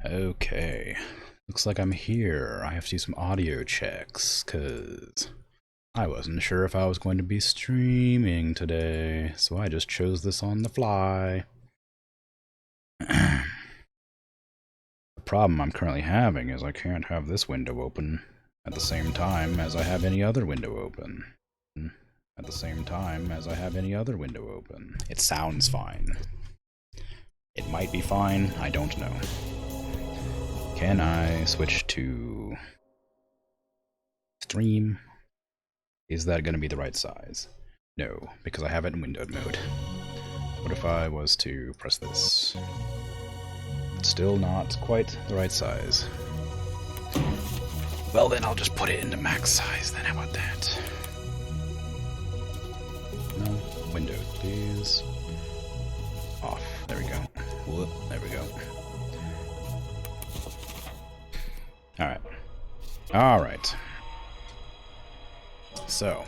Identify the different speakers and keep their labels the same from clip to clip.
Speaker 1: Okay. Looks like I'm here. I have to do some audio checks, because I wasn't sure if I was going to be streaming today, so I just chose this on the fly. The problem I'm currently having is I can't have this window open at the same time as I have any other window open. At the same time as I have any other window open. It sounds fine. It might be fine, I don't know. Can I switch to stream? Is that going to be the right size? No, because I have it in windowed mode. What if I was to press this? Still not quite the right size. Well then I'll just put it into max size then, how about that? No, windowed please. Off, there we go. Whoop, there we go. Alright. Alright. So.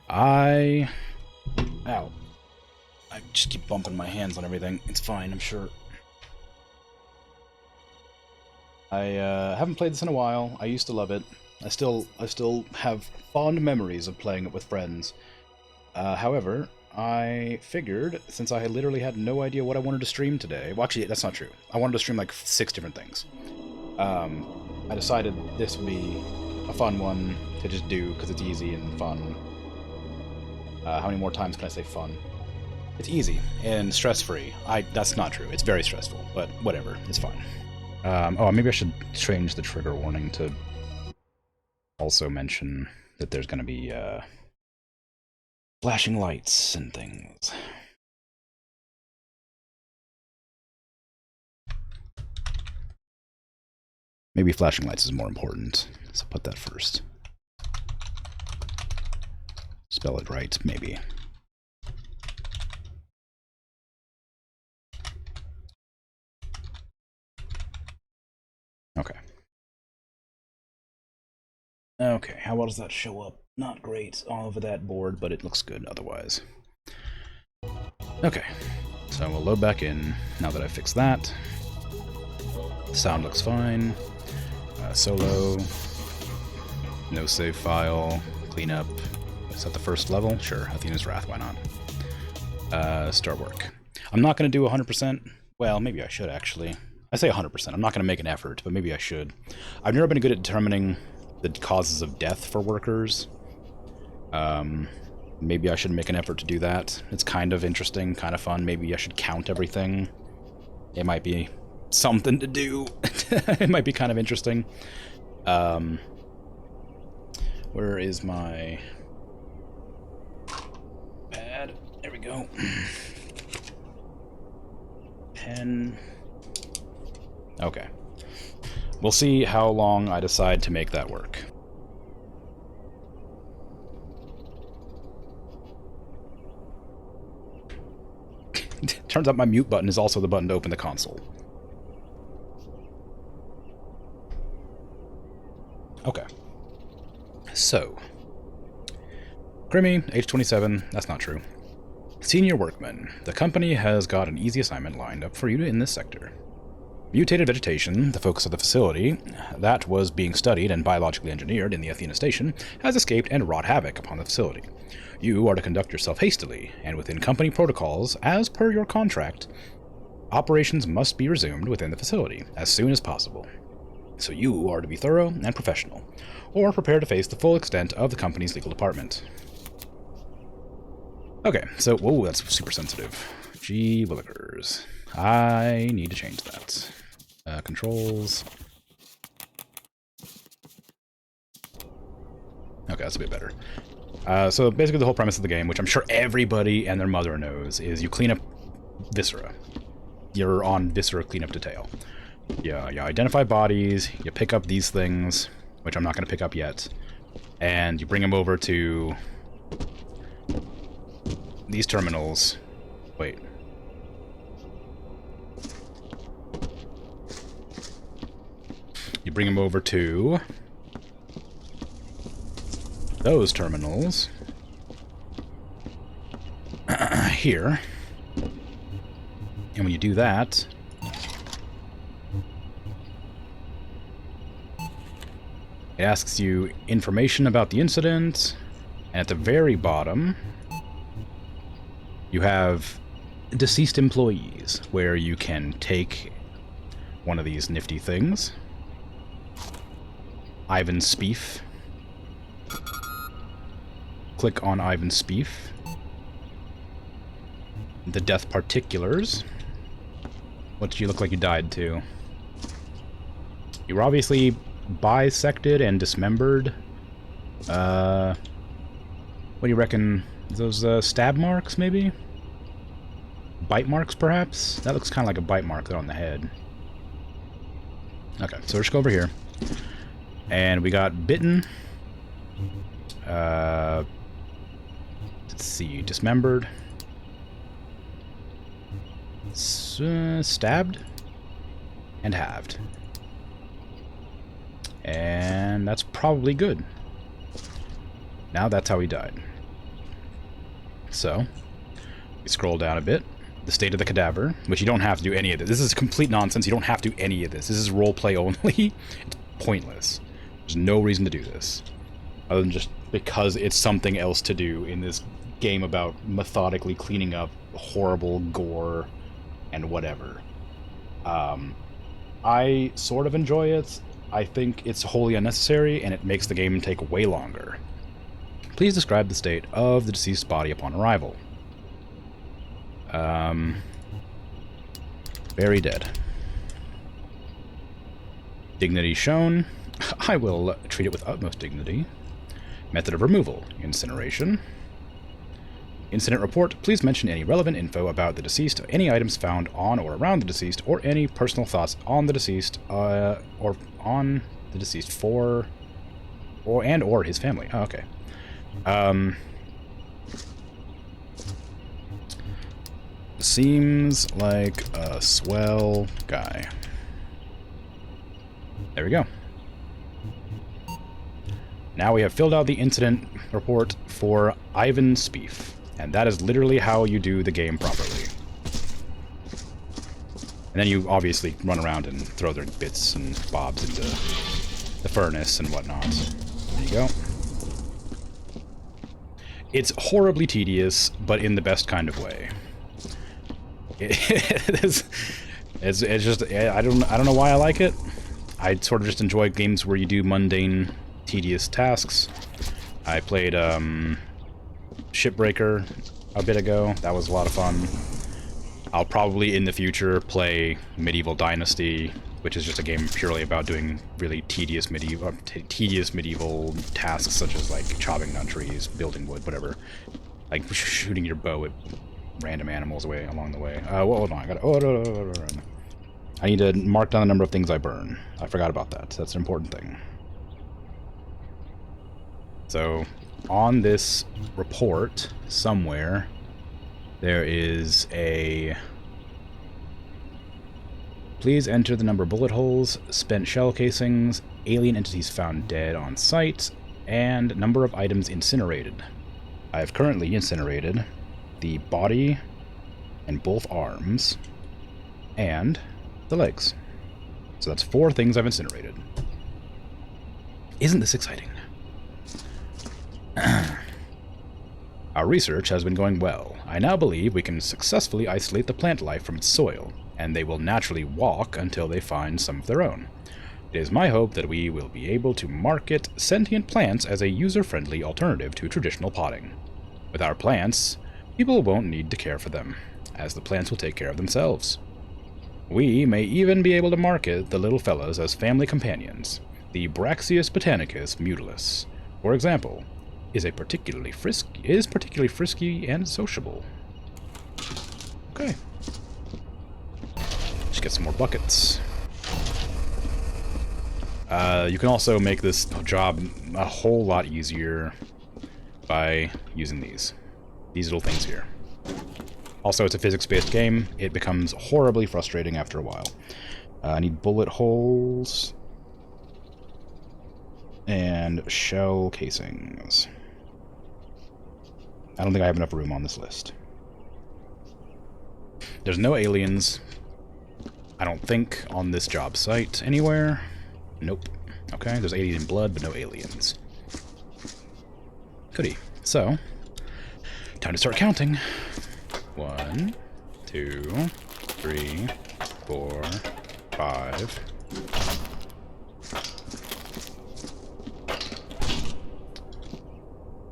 Speaker 1: Ow. I just keep bumping my hands on everything. It's fine, I'm sure. I haven't played this in a while. I used to love it. I still have fond memories of playing it with friends. However, I figured, since I literally had no idea what I wanted to stream today... Well, actually, that's not true. I wanted to stream like 6 different things. I decided this would be a fun one to just do, because it's easy and fun. How many more times can I say fun? It's easy and stress-free. That's not true. It's very stressful, but whatever. It's fine. Oh, maybe I should change the trigger warning to also mention that there's going to be flashing lights and things. Maybe flashing lights is more important, so put that first. Spell it right, maybe. Okay. Okay, how well does that show up? Not great all over that board, but it looks good otherwise. Okay, so we'll load back in now that I fixed that. The sound looks fine. Solo. No save file. Cleanup. Is that the first level? Sure, Athena's Wrath, why not? Start work. I'm not going to do 100%. Well, maybe I should, actually. I say 100%. I'm not going to make an effort, but maybe I should. I've never been good at determining the causes of death for workers. Maybe I should make an effort to do that. It's kind of interesting, kind of fun. Maybe I should count everything. It might be something to do. It might be kind of interesting. Where is my pad? There we go. Pen. Okay. We'll see how long I decide to make that work. Turns out my mute button is also the button to open the console. Okay. So. Grimmy, age 27. That's not true. Senior workman. The company has got an easy assignment lined up for you in this sector. Mutated vegetation, the focus of the facility, that was being studied and biologically engineered in the Athena station, has escaped and wrought havoc upon the facility. You are to conduct yourself hastily, and within company protocols, as per your contract. Operations must be resumed within the facility as soon as possible. So you are to be thorough and professional, or prepare to face the full extent of the company's legal department. Okay, so, whoa, that's super sensitive. Gee willikers. I need to change that. Controls. Okay, that's a bit better. So basically the whole premise of the game, which I'm sure everybody and their mother knows, is you clean up Viscera. You're on Viscera cleanup detail. Yeah, you identify bodies, you pick up these things, which I'm not going to pick up yet, and you bring them over to these terminals. Wait. You bring them over to those terminals here. And when you do that, It asks you information about the incident, and at the very bottom, you have deceased employees, where you can take one of these nifty things. Ivan Spief. Click on Ivan Spief. The death particulars. What do you look like you died to? You were obviously bisected and dismembered. What do you reckon? Those stab marks, maybe? Bite marks, perhaps? That looks kind of like a bite mark on the head. Okay, so let's go over here. And we got bitten. Let's see, dismembered. Stabbed. And halved. And that's probably good. Now that's how he died. So, we scroll down a bit. The state of the cadaver, which you don't have to do any of this. This is complete nonsense. You don't have to do any of this. This is roleplay only. It's pointless. There's no reason to do this. Other than just because it's something else to do in this game about methodically cleaning up horrible gore and whatever. I sort of enjoy it. I think it's wholly unnecessary, and it makes the game take way longer. Please describe the state of the deceased body upon arrival. Very dead. Dignity shown. I will treat it with utmost dignity. Method of removal. Incineration. Incident report. Please mention any relevant info about the deceased, any items found on or around the deceased, or any personal thoughts on the deceased, or on the deceased for, or his family. Oh, okay. Seems like a swell guy. There we go. Now we have filled out the incident report for Ivan Spief, and that is literally how you do the game properly. And then you obviously run around and throw their bits and bobs into the furnace and whatnot. There you go. It's horribly tedious, but in the best kind of way. It's just, I don't know why I like it. I sort of just enjoy games where you do mundane, tedious tasks. I played Shipbreaker a bit ago. That was a lot of fun. I'll probably in the future play Medieval Dynasty, which is just a game purely about doing really tedious medieval tasks, such as like chopping down trees, building wood, whatever, like shooting your bow at random animals away along the way. Hold on, I need to mark down the number of things I burn. I forgot about that. That's an important thing. So, on this report, somewhere, there is a... Please enter the number of bullet holes, spent shell casings, alien entities found dead on site, and number of items incinerated. I have currently incinerated the body and both arms and the legs. So that's 4 things I've incinerated. Isn't this exciting? Our research has been going well. I now believe we can successfully isolate the plant life from its soil, and they will naturally walk until they find some of their own. It is my hope that we will be able to market sentient plants as a user-friendly alternative to traditional potting. With our plants, people won't need to care for them, as the plants will take care of themselves. We may even be able to market the little fellows as family companions. The Braxius botanicus mutalis, for example, is particularly frisky and sociable. Okay. Just get some more buckets. You can also make this job a whole lot easier by using these little things here. Also, it's a physics-based game. It becomes horribly frustrating after a while. I need bullet holes and shell casings. I don't think I have enough room on this list. There's no aliens, I don't think, on this job site anywhere. Nope. Okay, there's alien blood, but no aliens. Goody. So, time to start counting. 1, 2, 3, 4, 5.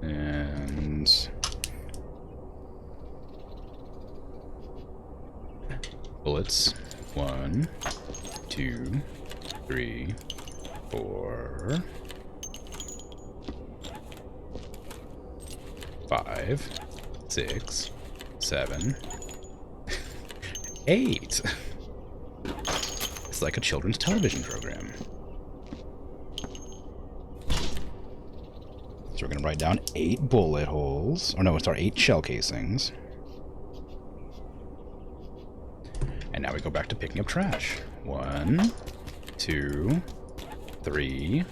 Speaker 1: And bullets. 1, 2, 3, 4, 5, 6, 7, 8. It's like a children's television program. So we're going to write down 8 bullet holes. Or no, it's our 8 shell casings. And now we go back to picking up trash. 1, 2, 3,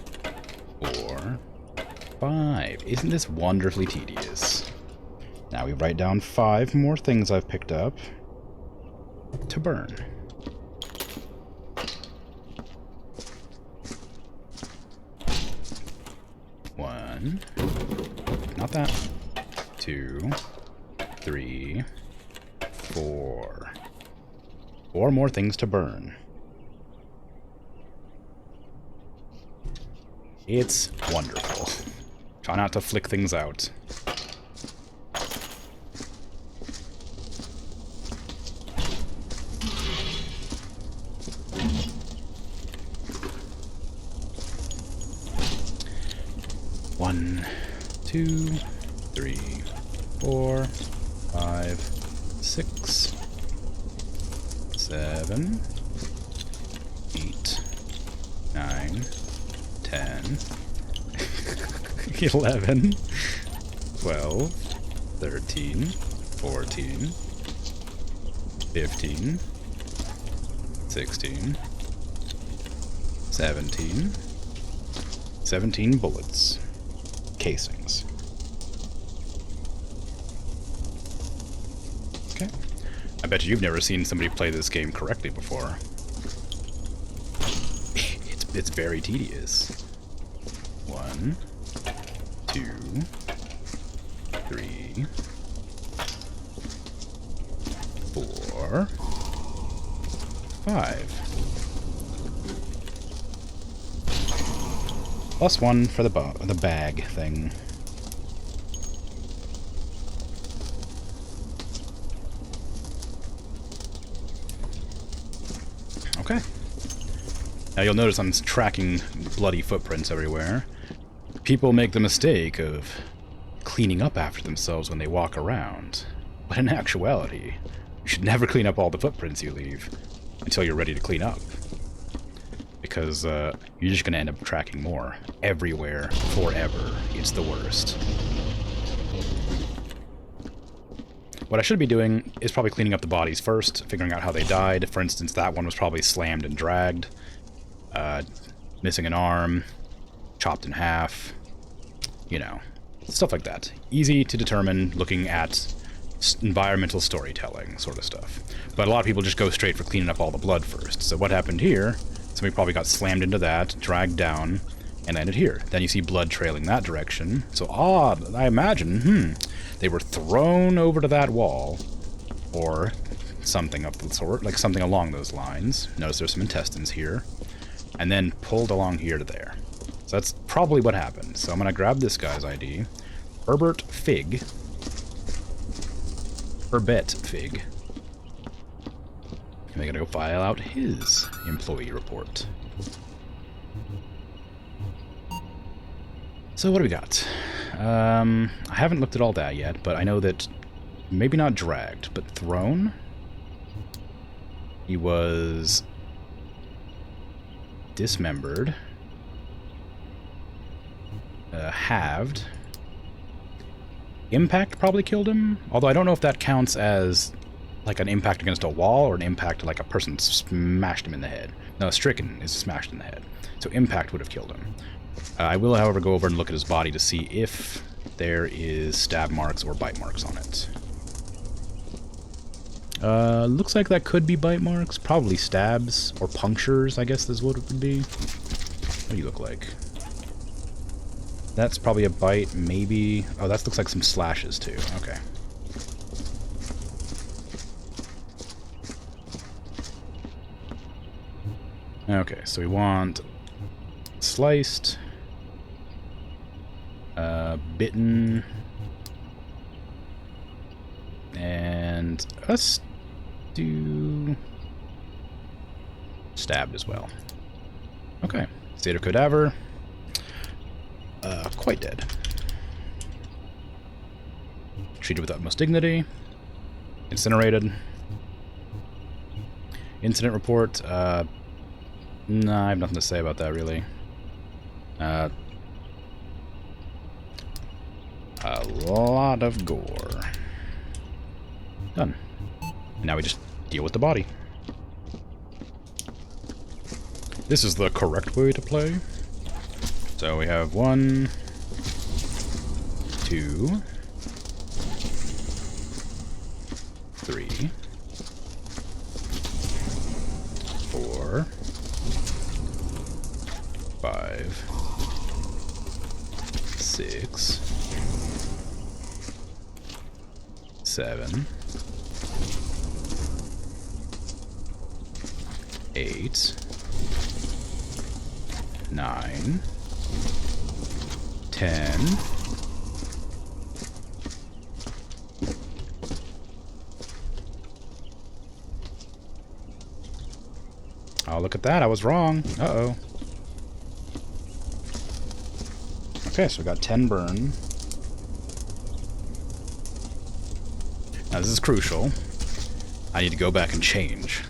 Speaker 1: 4, 5. Isn't this wonderfully tedious? Now we write down 5 more things I've picked up to burn. 1, not that, 2, 3, 4. 4 more things to burn. It's wonderful. Try not to flick things out. One, 2, 3, 4, 5, 6, 7, 8, 9, 10, 11, 12, 13, 14, 15, 16, 17, 17 bullets. Casings. Okay. I bet you've never seen somebody play this game correctly before. It's very tedious. 1, 2, 3, 4, 5. Plus 1 for the bag thing. Okay. Now you'll notice I'm tracking bloody footprints everywhere. People make the mistake of cleaning up after themselves when they walk around. But in actuality, you should never clean up all the footprints you leave until you're ready to clean up. Because you're just going to end up tracking more. Everywhere, forever. It's the worst. What I should be doing is probably cleaning up the bodies first, figuring out how they died. For instance, that one was probably slammed and dragged. Missing an arm. Chopped in half. You know, stuff like that. Easy to determine looking at environmental storytelling sort of stuff. But a lot of people just go straight for cleaning up all the blood first. So what happened here... Somebody probably got slammed into that, dragged down, and landed here. Then you see blood trailing that direction. So odd, I imagine, they were thrown over to that wall, or something of the sort, like something along those lines. Notice there's some intestines here. And then pulled along here to there. So that's probably what happened. So I'm going to grab this guy's ID. Herbert Fig. Herbet Fig. And they're going to go file out his employee report. So what do we got? I haven't looked at all that yet, but I know that maybe not dragged, but thrown. He was dismembered. Halved. Impact probably killed him, although I don't know if that counts as like an impact against a wall or an impact like a person smashed him in the head. No, stricken is smashed in the head. So impact would have killed him. I will, however, go over and look at his body to see if there is stab marks or bite marks on it. Looks like that could be bite marks. Probably stabs or punctures, I guess is what it would be. What do you look like? That's probably a bite, maybe... Oh, that looks like some slashes, too. Okay. Okay, so we want sliced, bitten, and us do stabbed as well. Okay, state of cadaver, quite dead. Treated with utmost dignity, incinerated. Incident report, no, I have nothing to say about that, really. A lot of gore. Done. Now we just deal with the body. This is the correct way to play. So we have 1, 2, 3, 4, 5, 6, 7, 8, 9, 10, 'Oh, look at that, I was wrong. Uh-oh. Okay, so we got 10 burn. Now this is crucial. I need to go back and change.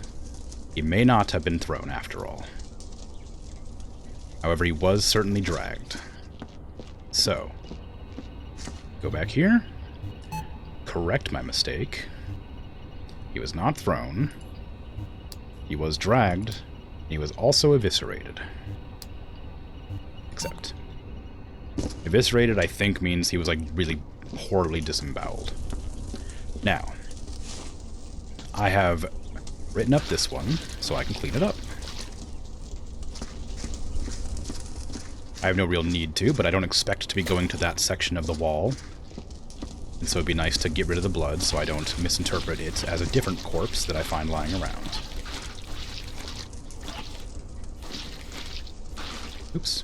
Speaker 1: He may not have been thrown after all. However, he was certainly dragged. So, go back here. Correct my mistake. He was not thrown. He was dragged. He was also eviscerated. Except... eviscerated, I think, means he was, like, really poorly disemboweled. Now, I have written up this one, so I can clean it up. I have no real need to, but I don't expect to be going to that section of the wall. And so it'd be nice to get rid of the blood so I don't misinterpret it as a different corpse that I find lying around. Oops.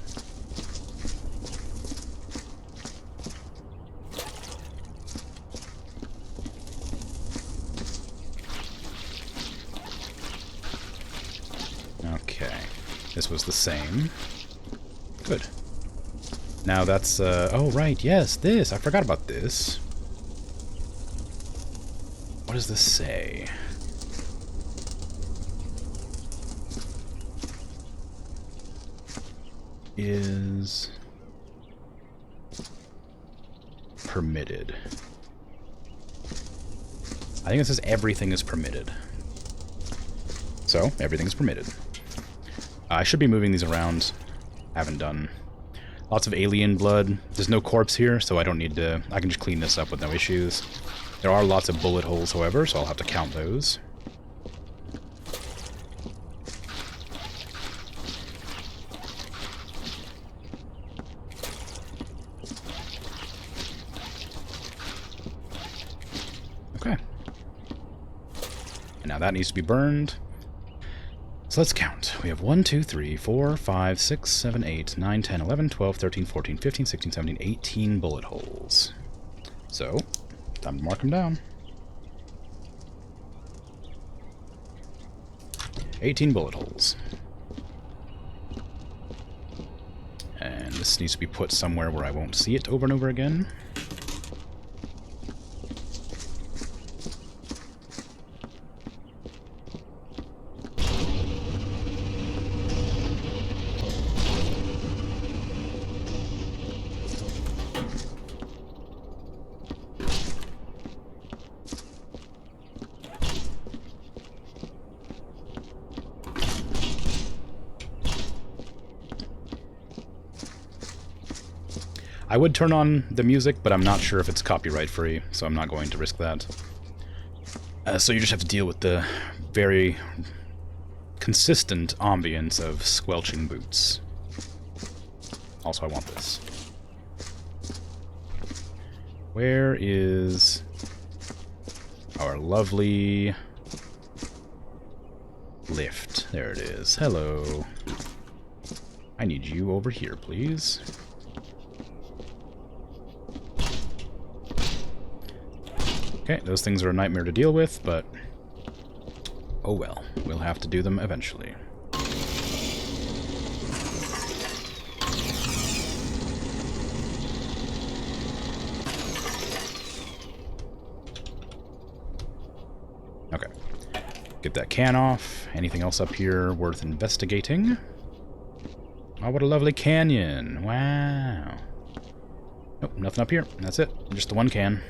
Speaker 1: Okay. This was the same. Good. Now that's, oh right, yes, this! I forgot about this. What does this say? Is... permitted. I think it says everything is permitted. So, everything is permitted. I should be moving these around. Haven't done. Lots of alien blood. There's no corpse here, so I don't need to... I can just clean this up with no issues. There are lots of bullet holes, however, so I'll have to count those. Okay. And now that needs to be burned. So let's count. We have 1, 2, 3, 4, 5, 6, 7, 8, 9, 10, 11, 12, 13, 14, 15, 16, 17, 18 bullet holes. So, time to mark them down. 18 bullet holes. And this needs to be put somewhere where I won't see it over and over again. I would turn on the music, but I'm not sure if it's copyright free, so I'm not going to risk that. So you just have to deal with the very consistent ambience of squelching boots. Also, I want this. Where is our lovely lift? There it is. Hello. I need you over here, please. Okay, those things are a nightmare to deal with, but oh well. We'll have to do them eventually. Okay. Get that can off. Anything else up here worth investigating? Oh, what a lovely canyon. Wow. Nope, nothing up here. That's it. Just the one can.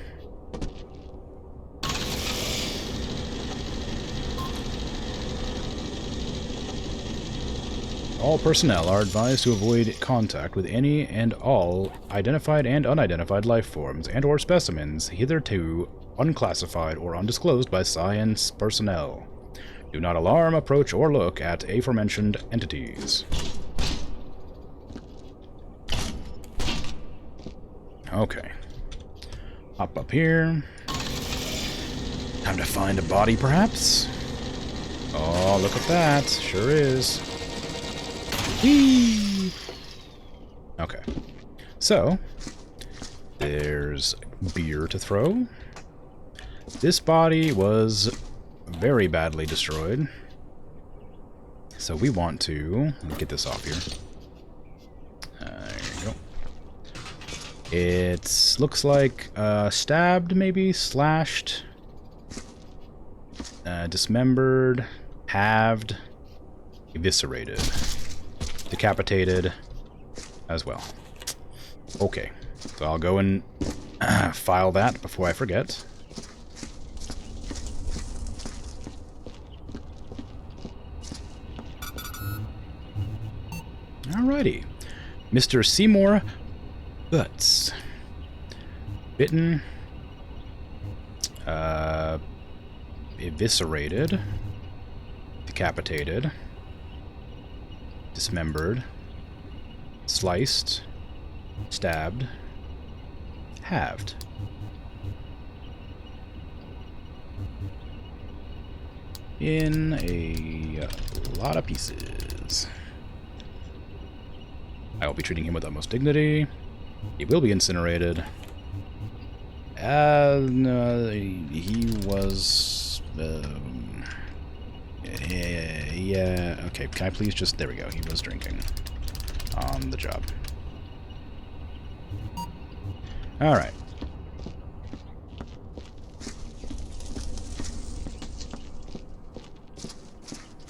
Speaker 1: All personnel are advised to avoid contact with any and all identified and unidentified life forms and/or specimens hitherto unclassified or undisclosed by science personnel. Do not alarm, approach, or look at aforementioned entities. Okay. Hop up here. Time to find a body, perhaps? Oh, look at that. Sure is. Whee! Okay. So, there's beer to throw. This body was very badly destroyed. So we want to get this off here. There you go. It looks like stabbed, maybe, slashed, dismembered, halved, eviscerated, decapitated as well. Okay, so I'll go and file that before I forget. Alrighty. Mr. Seymour Butts. Bitten. Eviscerated. Decapitated. Dismembered. Sliced. Stabbed. Halved. In a lot of pieces. I will be treating him with utmost dignity. He will be incinerated. He was... yeah, okay, can I please just... There we go, he was drinking on the job. Alright.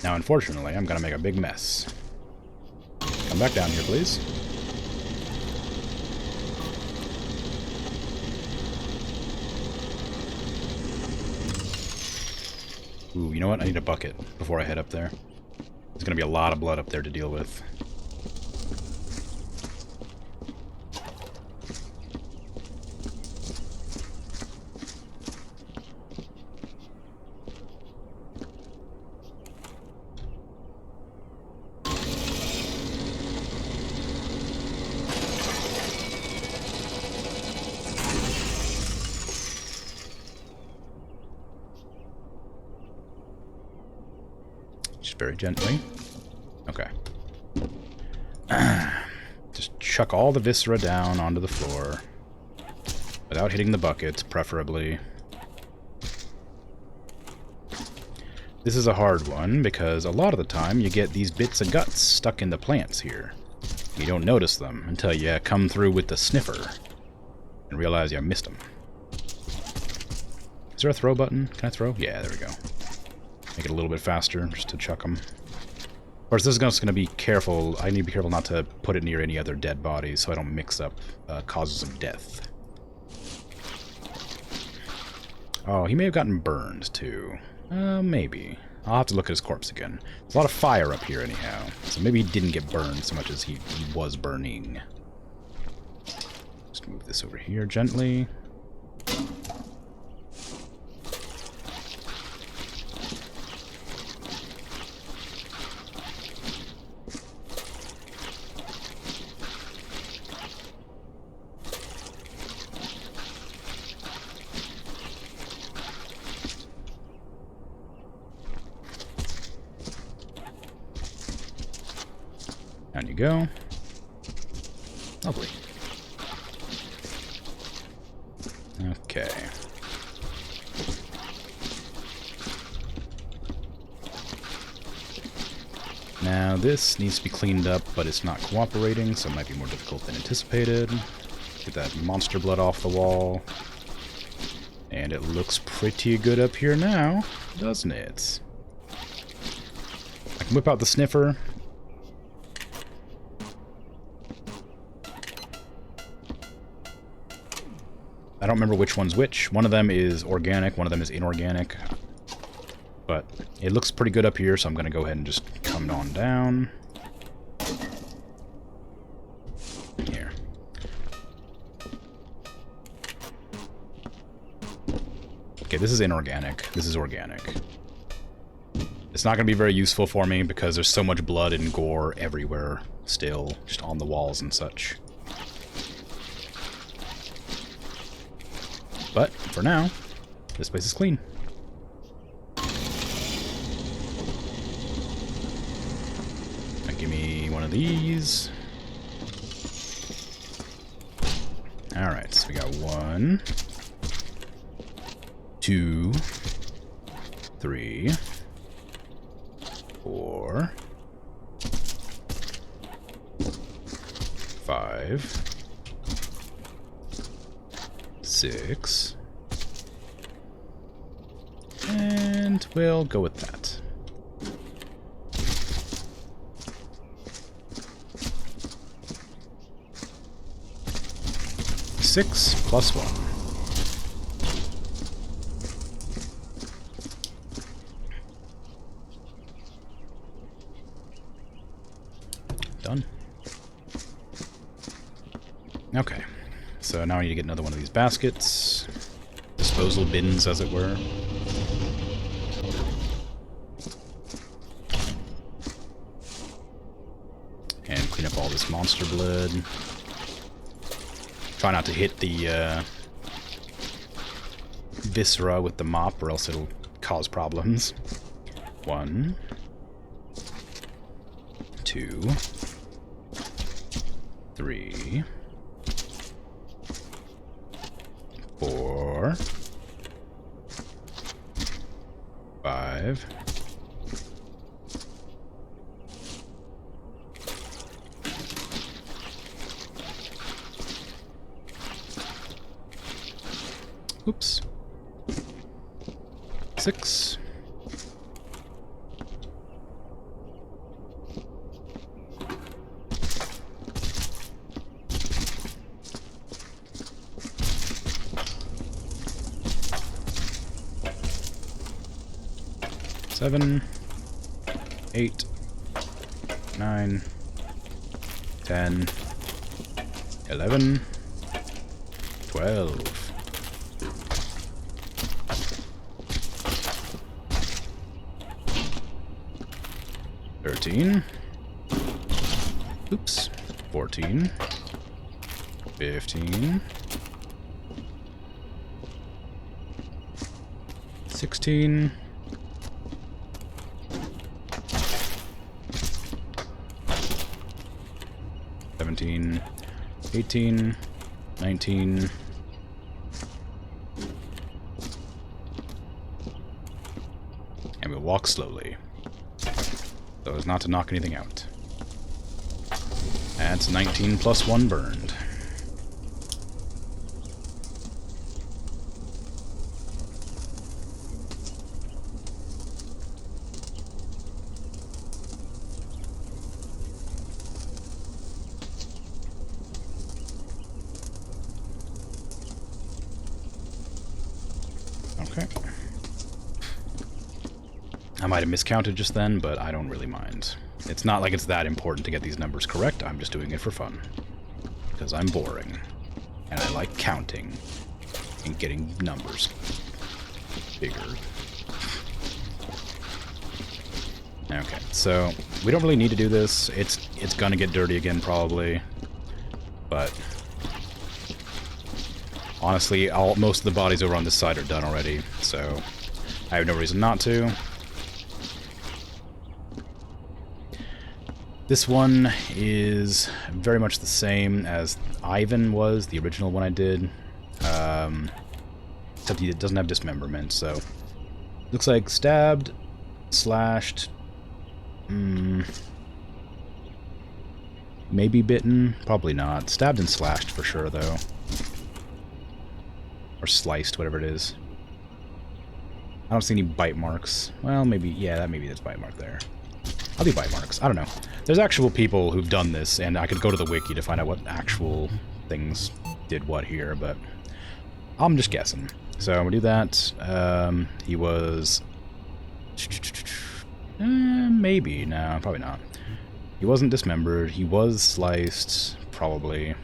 Speaker 1: Now, unfortunately, I'm gonna make a big mess. Come back down here, please. Ooh, you know what? I need a bucket before I head up there. There's gonna be a lot of blood up there to deal with. Very gently. Okay. Just chuck all the viscera down onto the floor. Without hitting the bucket, preferably. This is a hard one, because a lot of the time you get these bits of guts stuck in the plants here. You don't notice them until you come through with the sniffer and realize you missed them. Is there a throw button? Can I throw? Yeah, there we go. Make it a little bit faster, just to chuck them. Of course, this is just going to be careful. I need to be careful not to put it near any other dead bodies, so I don't mix up causes of death. Oh, he may have gotten burned, too. Maybe. I'll have to look at his corpse again. There's a lot of fire up here, anyhow. So maybe he didn't get burned so much as he was burning. Just move this over here gently. Down you go. Lovely. Okay. Now this needs to be cleaned up, but it's not cooperating, so it might be more difficult than anticipated. Get that monster blood off the wall. And it looks pretty good up here now, doesn't it? I can whip out the sniffer. I don't remember which one's which. One of them is organic, one of them is inorganic. But it looks pretty good up here, so I'm going to go ahead and just come on down. Here. Okay, this is inorganic. This is organic. It's not going to be very useful for me because there's so much blood and gore everywhere still, just on the walls and such. But, for now, this place is clean. Now give me one of these. Alright, so we got 1, 2, 3, 4, 5, 6, and we'll go with that. Six plus 1. Done. Okay. So now I need to get another one of these baskets. Disposal bins, as it were. And clean up all this monster blood. Try not to hit the Viscera with the mop, or else it'll cause problems. 1, 2, 3, 4, 5, 6, 7, 8, 9, 10, 11, 12. 13. Oops. 14. 15. 16. 17. 18. 19. And we'll walk slowly, so as not to knock anything out. That's 19 plus 1 burned. Okay. I might have miscounted just then, but I don't really mind. It's not like it's that important to get these numbers correct. I'm just doing it for fun. Because I'm boring. And I like counting. And getting numbers bigger. Okay, so we don't really need to do this. It's gonna get dirty again, probably. But honestly, most of the bodies over on this side are done already, so I have no reason not to. This one is very much the same as Ivan was, the original one I did. Except it doesn't have dismemberment, so... Looks like stabbed, slashed... maybe bitten? Probably not. Stabbed and slashed for sure, though. Or sliced, whatever it is. I don't see any bite marks. Well, maybe... Yeah, maybe there's bite mark there. I'll do bite marks. I don't know. There's actual people who've done this, and I could go to the wiki to find out what actual things did what here, but I'm just guessing. So I'm gonna do that. He was... maybe. No, probably not. He wasn't dismembered. He was sliced, probably.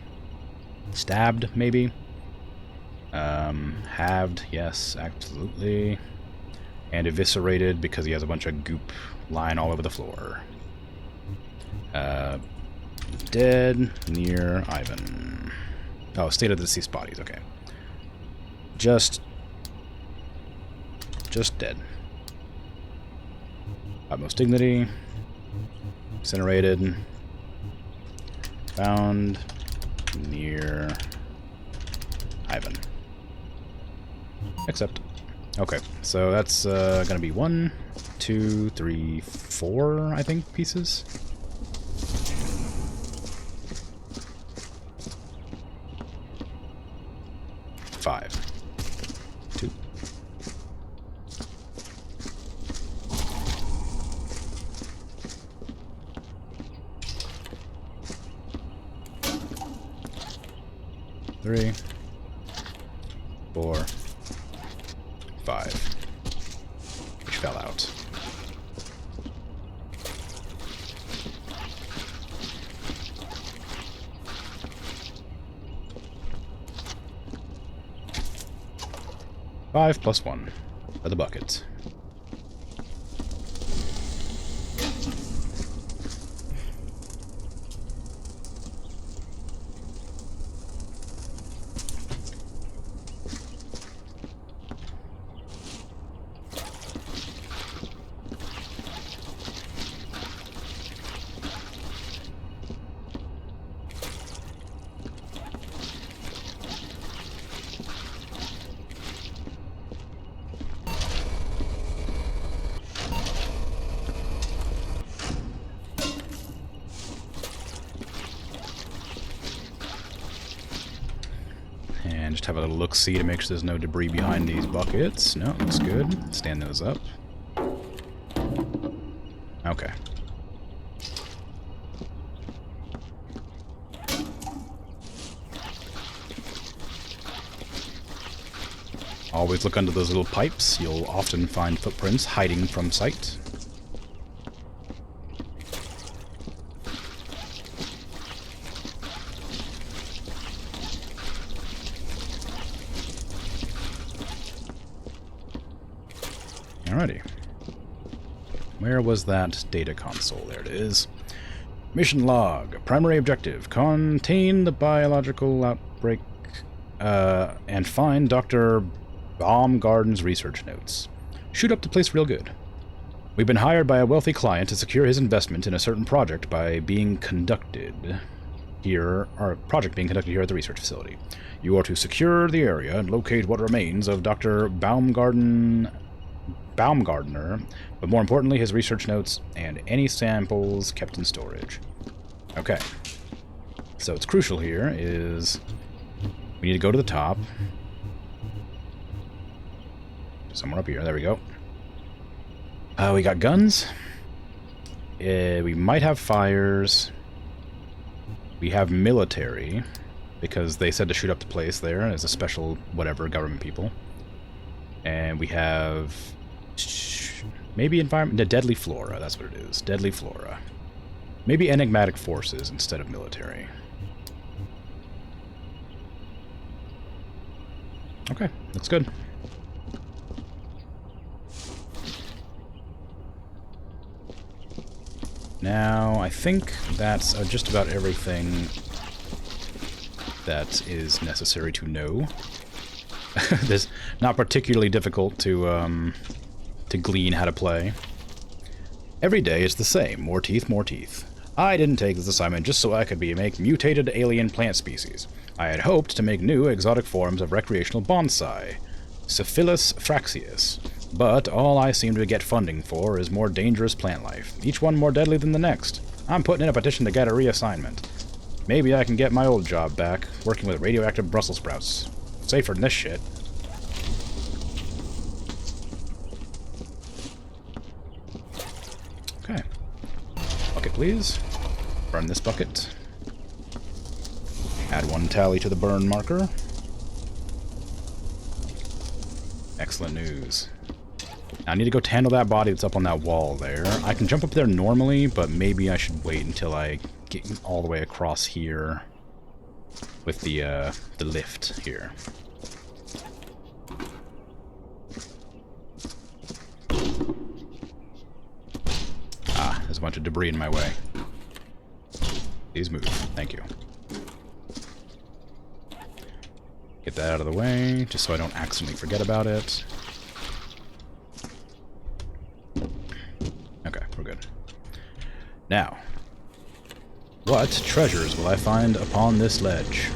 Speaker 1: Stabbed, maybe. Halved, yes, absolutely. And eviscerated because he has a bunch of goop lying all over the floor. Dead near Ivan. Oh, state of the deceased bodies, okay. Just dead. Utmost dignity. Incinerated. Found near Ivan. Accept. Okay, so that's gonna be 1, 2, 3, 4, I think, pieces. Five. 2. Three. 4. 5. Which fell out. Five plus 1 for the bucket. And just have a little look-see to make sure there's no debris behind these buckets. No, looks good. Stand those up. Okay. Always look under those little pipes. You'll often find footprints hiding from sight. Alrighty. Where was that data console? There it is. Mission log. Primary objective. Contain the biological outbreak and find Dr. Baumgarten's research notes. Shoot up the place real good. We've been hired by a wealthy client to secure his investment in a certain project being conducted here at the research facility. You are to secure the area and locate what remains of Dr. Baumgartner, but more importantly, his research notes and any samples kept in storage. Okay. So what's crucial here is we need to go to the top. Somewhere up here. There we go. We got guns. We might have fires. We have military, because they said to shoot up the place there as a special whatever government people. And we have maybe environment, the deadly flora. That's what it is. Deadly flora. Maybe enigmatic forces instead of military. Okay, looks good. Now, I think that's just about everything that is necessary to know. This not particularly difficult to glean how to play. Every day is the same. More teeth, more teeth. I didn't take this assignment just so I could make mutated alien plant species. I had hoped to make new exotic forms of recreational bonsai, Syphilis fraxius, but all I seem to get funding for is more dangerous plant life, each one more deadly than the next. I'm putting in a petition to get a reassignment. Maybe I can get my old job back, working with radioactive Brussels sprouts. Safer than this shit. Okay. Bucket, please. Burn this bucket. Add 1 tally to the burn marker. Excellent news. Now I need to go handle that body that's up on that wall there. I can jump up there normally, but maybe I should wait until I get all the way across here with the lift here. Ah, there's a bunch of debris in my way. Please move. Thank you. Get that out of the way, just so I don't accidentally forget about it. Okay, we're good. Now, what treasures will I find upon this ledge?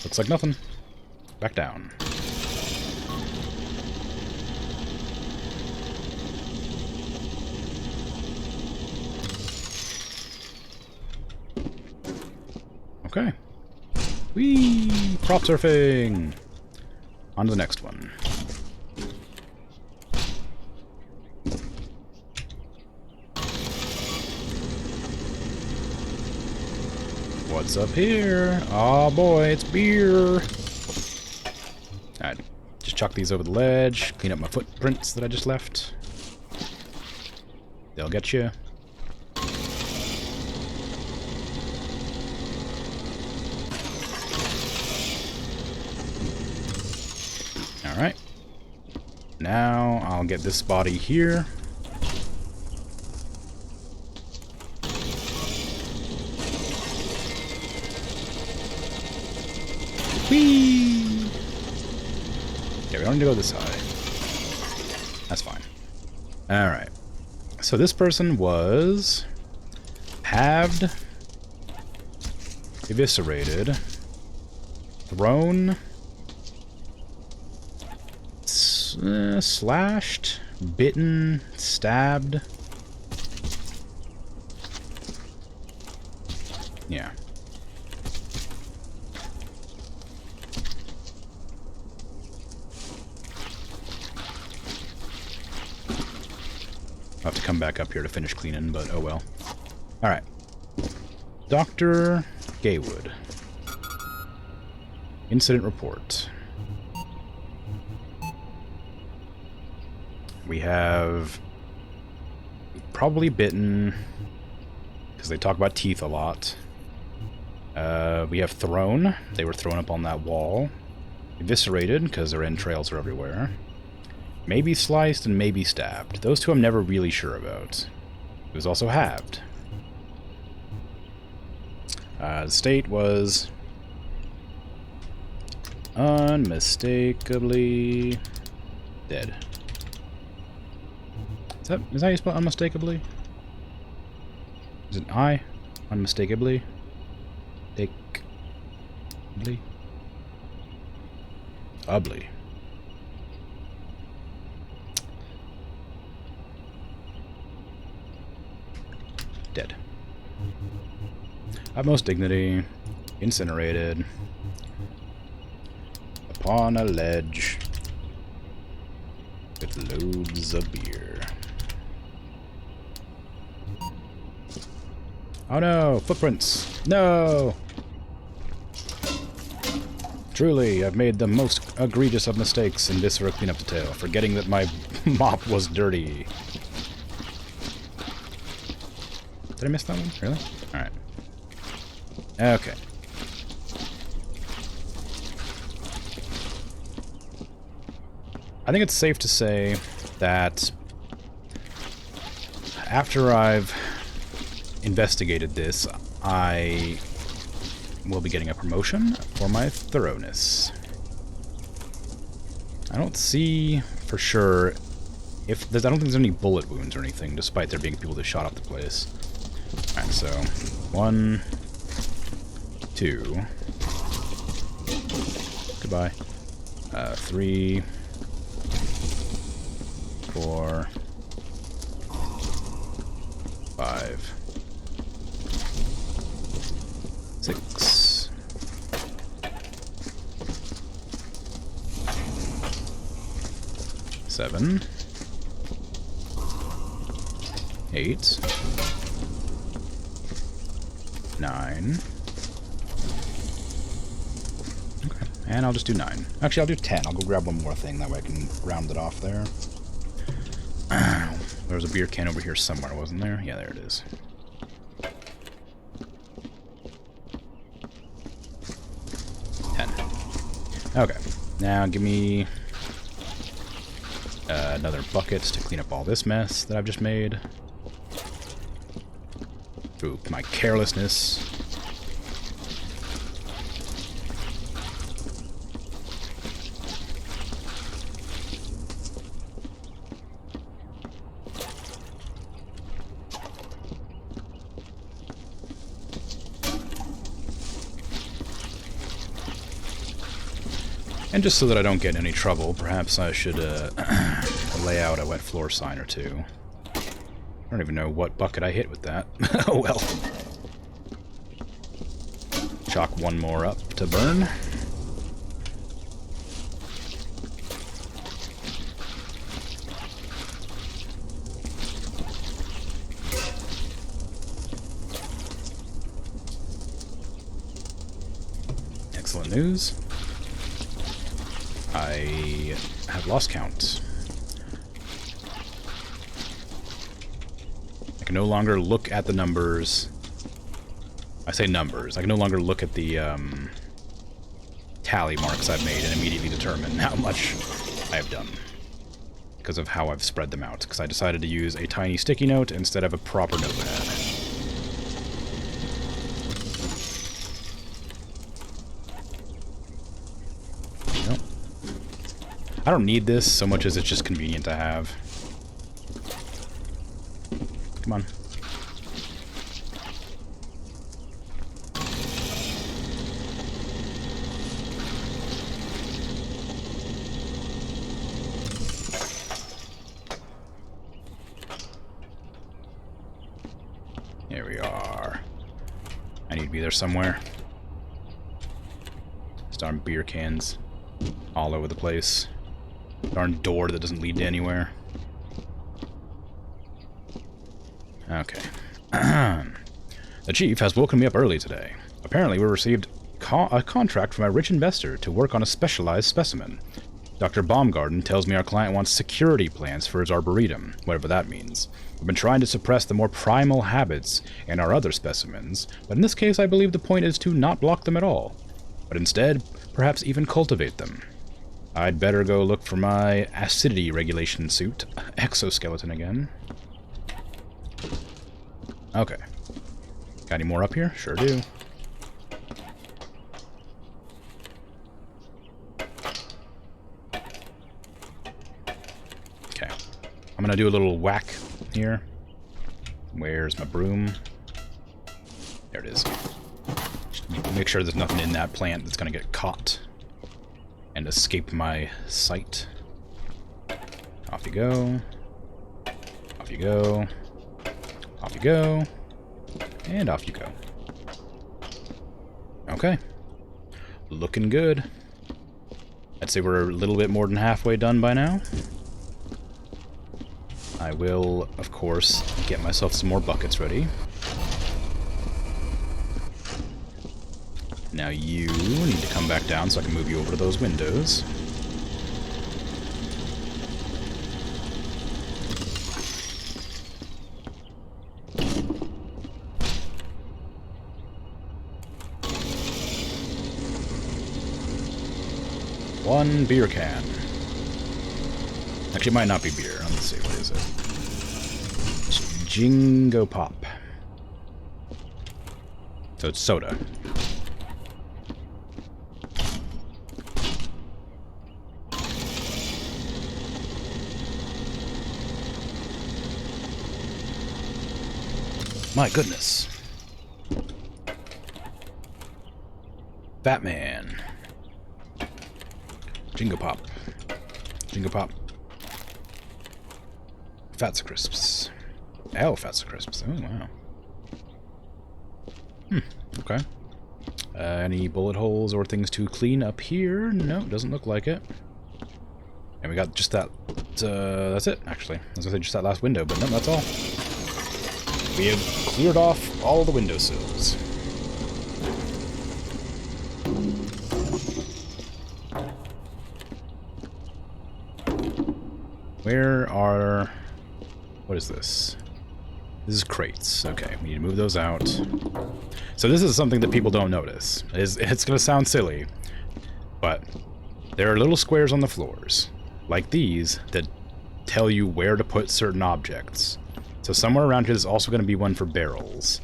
Speaker 1: Looks like nothing. Back down. Okay. Whee! Prop surfing! On to the next one. What's up here? Oh boy, it's beer! Alright, just chuck these over the ledge, clean up my footprints that I just left. They'll get you. Alright. Now I'll get this body here. Whee! Okay, we don't need to go this high. That's fine. Alright. So this person was halved, eviscerated, thrown, slashed, bitten, stabbed. Yeah. I'll have to come back up here to finish cleaning, but oh well. Alright. Dr. Gaywood. Incident report. We have probably bitten, because they talk about teeth a lot. We have thrown. They were thrown up on that wall. Eviscerated, because their entrails are everywhere. Maybe sliced and maybe stabbed. Those two I'm never really sure about. It was also halved. The state was unmistakably dead. Is that how you spell unmistakably? Is it I? Unmistakably? Take-ably? Ubly. Dead. Utmost dignity. Incinerated. Upon a ledge. With loads of beer. Oh no! Footprints! No! Truly, I've made the most egregious of mistakes in Viscera cleanup detail, forgetting that my mop was dirty. Did I miss that one? Really? Alright. Okay. I think it's safe to say that after I've investigated this, I will be getting a promotion for my thoroughness. I don't see for sure if there's, I don't think there's any bullet wounds or anything, despite there being people that shot up the place. Alright, so 1, 2. Goodbye. 3, 4, 5, 6, 7, 8, 9. Okay, and I'll just do 9. Actually, I'll do 10. I'll go grab one more thing, that way I can round it off there. There was a beer can over here somewhere, wasn't there? Yeah, there it is. Okay, now give me another bucket to clean up all this mess that I've just made. Through my carelessness. And just so that I don't get in any trouble, perhaps I should lay out a wet floor sign or two. I don't even know what bucket I hit with that. Oh well. Chalk one more up to burn. Excellent news. I have lost count. I can no longer look at the numbers. I say numbers. I can no longer look at the tally marks I've made and immediately determine how much I have done. Because of how I've spread them out. Because I decided to use a tiny sticky note instead of a proper notepad. I don't need this so much as it's just convenient to have. Come on. There we are. I need to be there somewhere. These darn beer cans all over the place. Darn door that doesn't lead to anywhere. Okay. The chief has woken me up early today. Apparently we received a contract from a rich investor to work on a specialized specimen. Dr. Baumgarten tells me our client wants security plans for his arboretum, whatever that means. We've been trying to suppress the more primal habits in our other specimens, but in this case I believe the point is to not block them at all, but instead perhaps even cultivate them. I'd better go look for my acidity regulation suit. Exoskeleton again. Okay. Got any more up here? Sure do. Okay. I'm gonna do a little whack here. Where's my broom? There it is. Just make sure there's nothing in that plant that's gonna get caught and escape my sight. Off you go. Off you go. Off you go. And off you go. Okay. Looking good. I'd say we're a little bit more than halfway done by now. I will, of course, get myself some more buckets ready. Now you need to come back down so I can move you over to those windows. One beer can. Actually, it might not be beer. Let's see, what is it? It's Jingo Pop. So it's soda. My goodness. Batman. Jingo Pop. Jingo Pop. Fats Crisps. Oh, Fats Crisps. Oh, wow. Okay. Any bullet holes or things to clean up here? No, doesn't look like it. And we got just that. That's it, actually. I was gonna say just that last window, but no, that's all. We have cleared off all the windowsills. Where are... What is this? This is crates. Okay, we need to move those out. So this is something that people don't notice. It's going to sound silly, but there are little squares on the floors, like these, that tell you where to put certain objects. So somewhere around here there's also going to be one for barrels.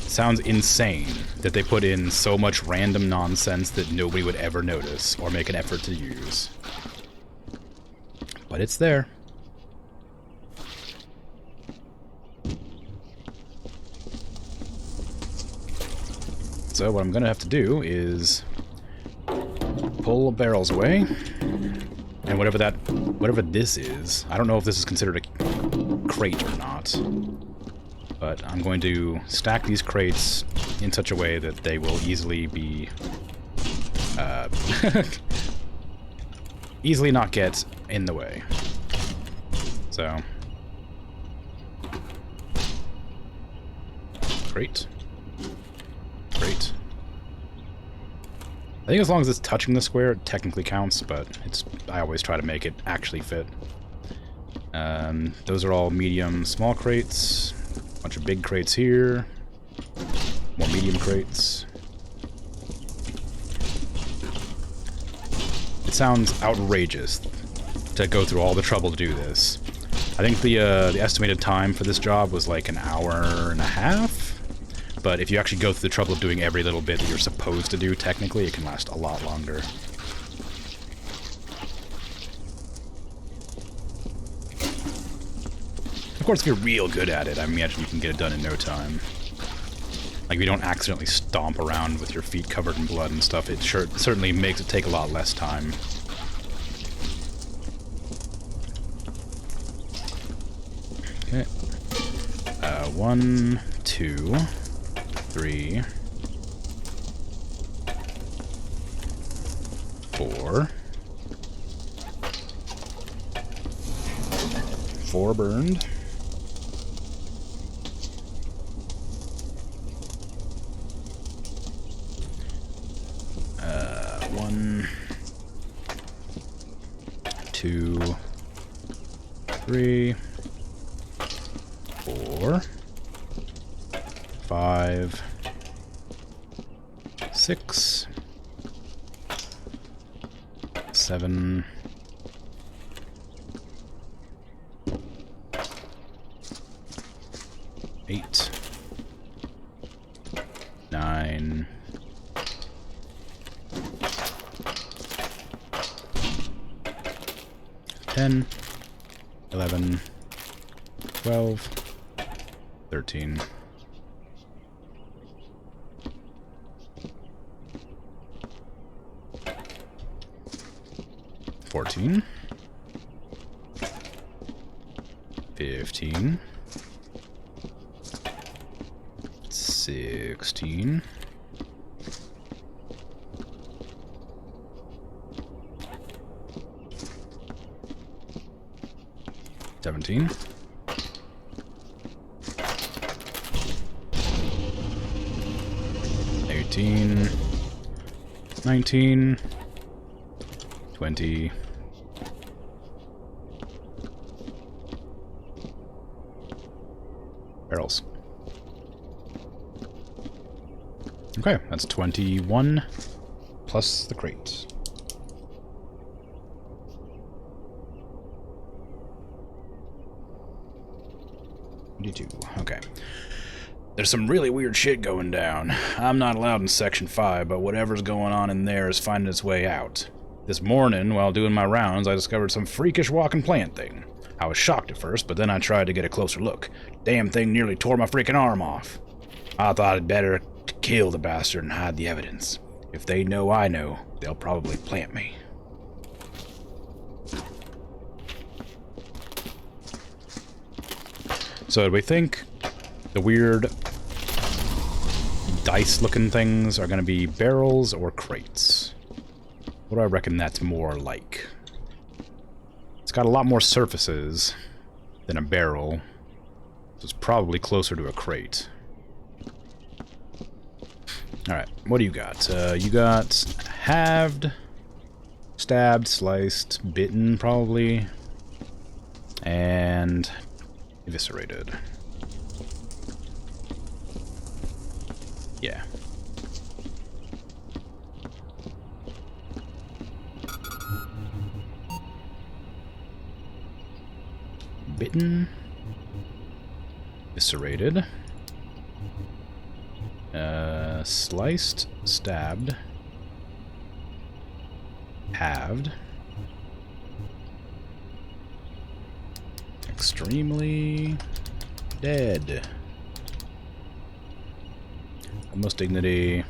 Speaker 1: Sounds insane that they put in so much random nonsense that nobody would ever notice or make an effort to use. But it's there. So what I'm going to have to do is pull barrels away, and whatever this is, I don't know if this is considered a crate or not, but I'm going to stack these crates in such a way that they will easily be, easily not get in the way. So, crate. Great. I think as long as it's touching the square, it technically counts, but I always try to make it actually fit. Those are all medium, small crates. A bunch of big crates here. More medium crates. It sounds outrageous to go through all the trouble to do this. I think the estimated time for this job was like an hour and a half. But if you actually go through the trouble of doing every little bit that you're supposed to do, technically, it can last a lot longer. Of course, if you're real good at it, I imagine you can get it done in no time. Like, if you don't accidentally stomp around with your feet covered in blood and stuff, it certainly makes it take a lot less time. Okay. 1, 2... 3, 4. 4 burned. 1, 2, 3, 4. 5, 6, 7, 8, 9, 10, 11, 12, 13. 14, 15, 16, 17, 18, 19, 20, barrels. Okay, that's 21 plus the crate. Okay. There's some really weird shit going down. I'm not allowed in Section 5, but whatever's going on in there is finding its way out. This morning, while doing my rounds, I discovered some freakish walking plant thing. I was shocked at first, but then I tried to get a closer look. Damn thing nearly tore my freaking arm off. I thought it'd better to kill the bastard and hide the evidence. If they know I know, they'll probably plant me. So do we think the weird dice-looking things are going to be barrels or crates? What do I reckon that's more like? It's got a lot more surfaces than a barrel, so it's probably closer to a crate. Alright, what do you got? You got halved, stabbed, sliced, bitten, probably, and eviscerated. Yeah. Bitten, eviscerated, sliced, stabbed, halved, extremely dead, almost dignity,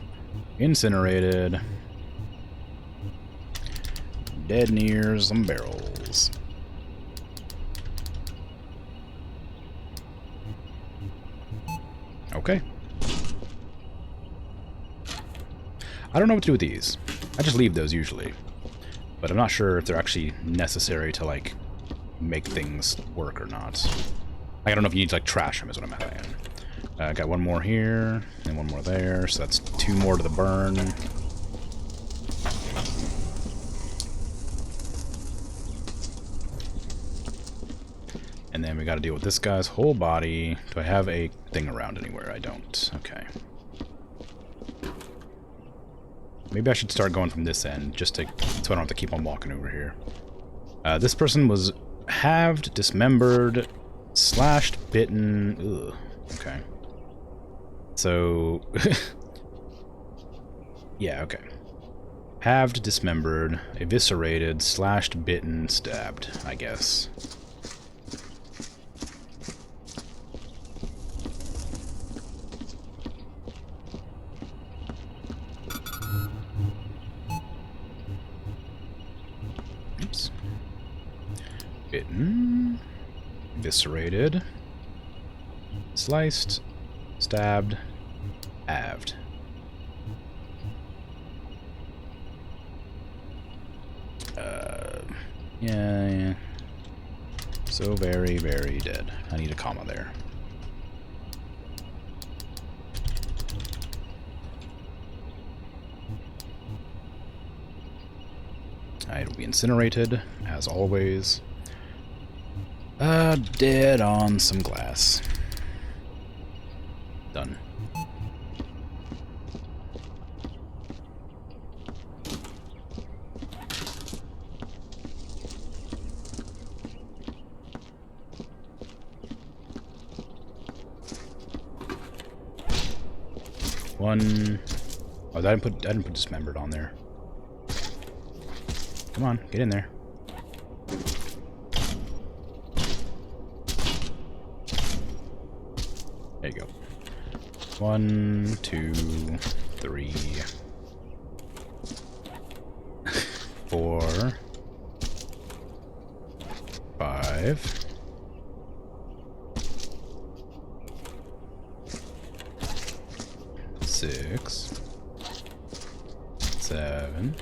Speaker 1: incinerated, dead near some barrels. Okay. I don't know what to do with these. I just leave those usually. But I'm not sure if they're actually necessary to, like, make things work or not. Like, I don't know if you need to, like, trash them is what I'm saying. I got one more here, and one more there, so that's 2 more to the burn. And then we gotta deal with this guy's whole body. Do I have a thing around anywhere? I don't. Okay. Maybe I should start going from this end, just to, so I don't have to keep on walking over here. This person was halved, dismembered, slashed, bitten. Ugh. Okay. So... yeah, okay. Halved, dismembered, eviscerated, slashed, bitten, stabbed, I guess. Oops. Bitten, eviscerated, sliced, stabbed, halved. Yeah. So very, very dead. I need a comma there. It'll be incinerated, as always. Dead on some glass. Done. One. Oh, I didn't put dismembered on there. Come on, get in there. There you go. 1, 2, 3, 4, 5. 6, 7,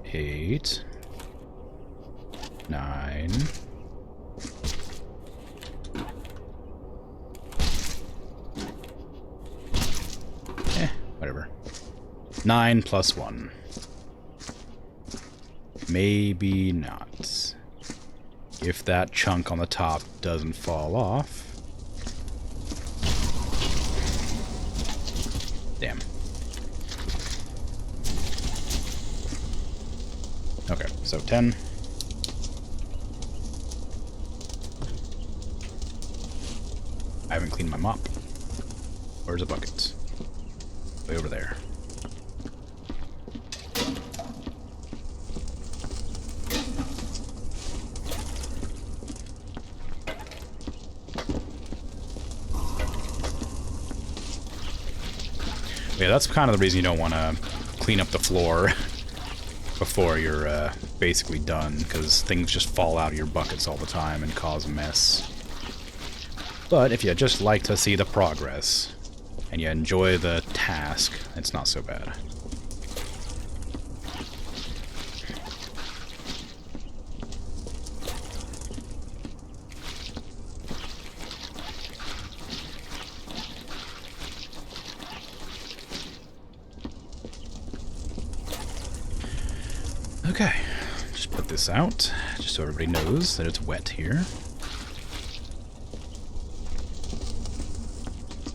Speaker 1: 8, 9, 9 plus 1. Maybe not. If that chunk on the top doesn't fall off. Damn. Okay, so 10. I haven't cleaned my mop. Where's the bucket? Way over there. Yeah, that's kind of the reason you don't want to clean up the floor before you're basically done, because things just fall out of your buckets all the time and cause a mess. But if you just like to see the progress, and you enjoy the task, it's not so bad. Okay, just put this out, just so everybody knows that it's wet here.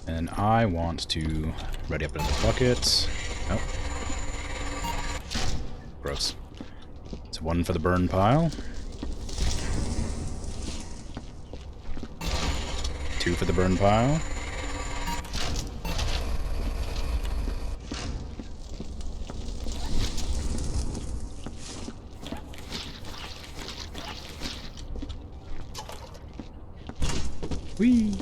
Speaker 1: And I want to ready up another bucket. Nope. Gross. So one for the burn pile. 2 for the burn pile. Whee!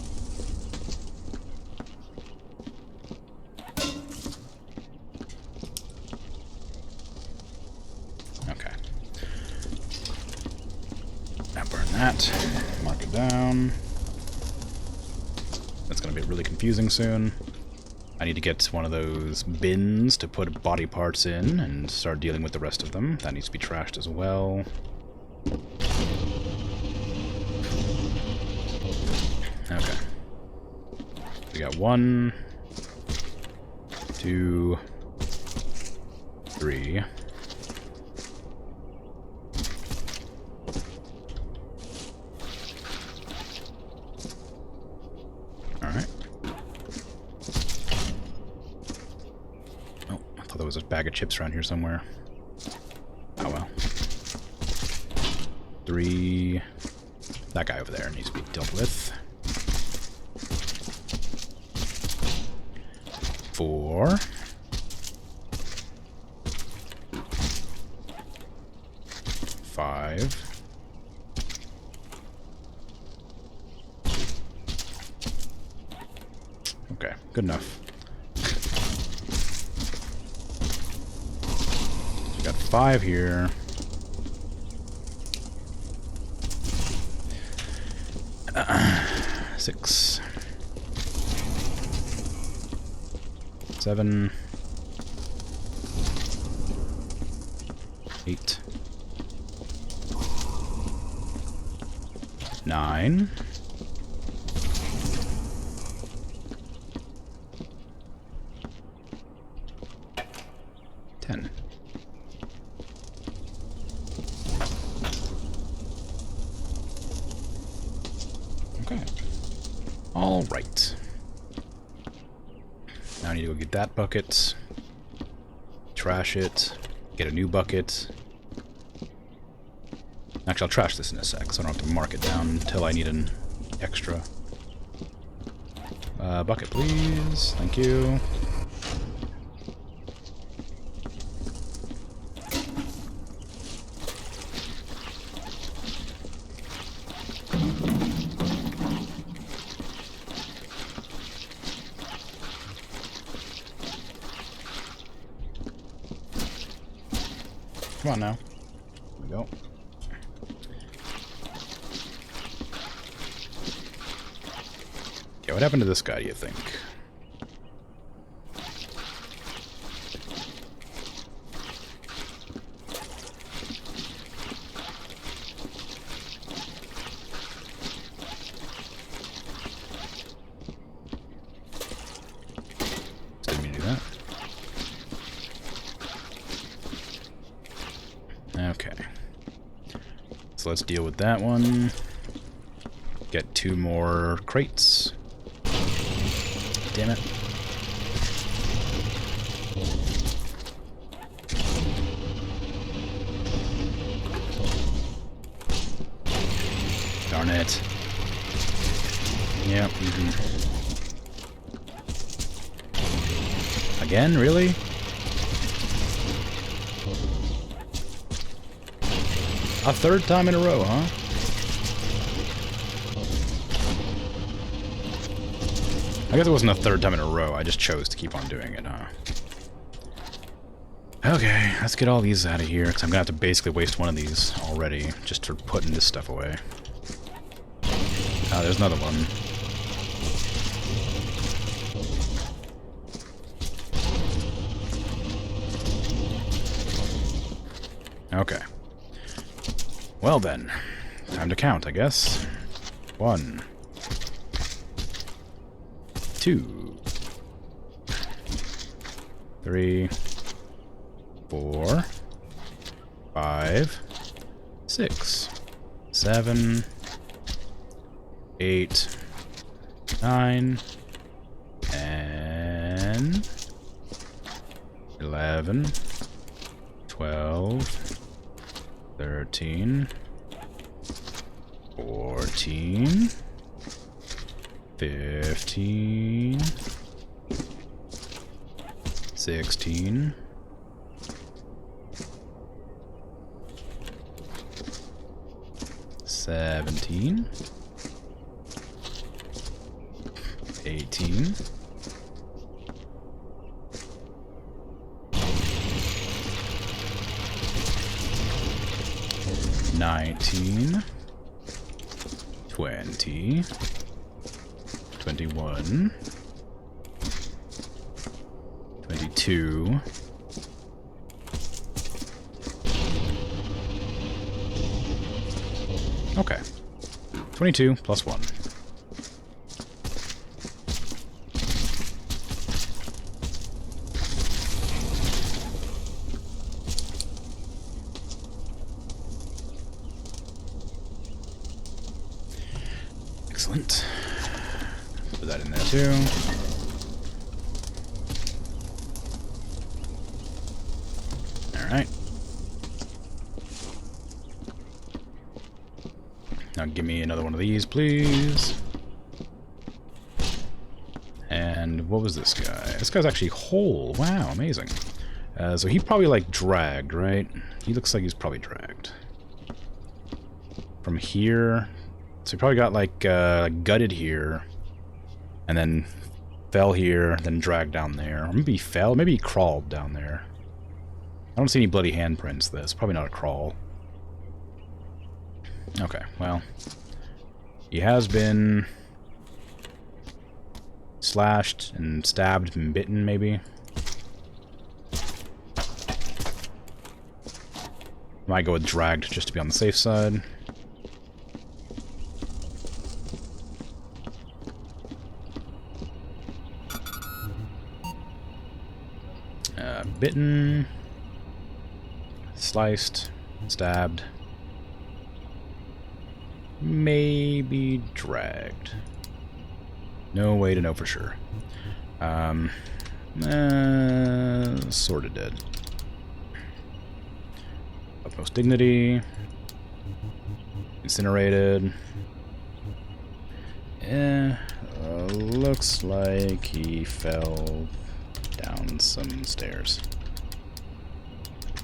Speaker 1: Okay. Now burn that. Mark it down. That's going to be really confusing soon. I need to get one of those bins to put body parts in and start dealing with the rest of them. That needs to be trashed as well. Okay. We got 1, 2, 3. Alright. Oh, I thought there was a bag of chips around here somewhere. Oh well. 3. That guy over there needs to be dealt with. 4. 5. Okay, good enough. We got 5 here. Six. 7. 8. 9. 10. Okay. All right. Now I need to go get that bucket, trash it, get a new bucket. Actually, I'll trash this in a sec, so I don't have to mark it down until I need an extra. Bucket, please. Thank you. Come on now. Here we go. Yeah, what happened to this guy, do you think? Didn't mean to do that. Okay. So let's deal with that one. Get 2 more crates. Damn it. Darn it. Yep. Again, really? A 3rd time in a row, huh? I guess it wasn't a third time in a row. I just chose to keep on doing it, huh? Okay, let's get all these out of here, because I'm going to have to basically waste one of these already, just for putting this stuff away. Oh, there's another one. Okay. Well then, time to count, I guess. 1, 2, 3, 4, 5, 6, 7, 8, 9, 10, 11, 12, 13, 14, 15, 16, 17, 18, 19, 20, 21, 22, 22 plus 1. Excellent. Put that in there too. Alright. Now give me another one of these, please. And what was this guy? This guy's actually whole. Wow, amazing. So he probably, like, dragged, right? He looks like he's probably dragged. From here... So he probably got, like, gutted here, and then fell here, then dragged down there. Or maybe he fell, maybe he crawled down there. I don't see any bloody handprints, this. Probably not a crawl. Okay, well. He has been slashed and stabbed and bitten, maybe. Might go with dragged just to be on the safe side. Bitten, sliced, stabbed, maybe dragged. No way to know for sure. Sorta dead. Utmost dignity, incinerated. Looks like he fell down some stairs.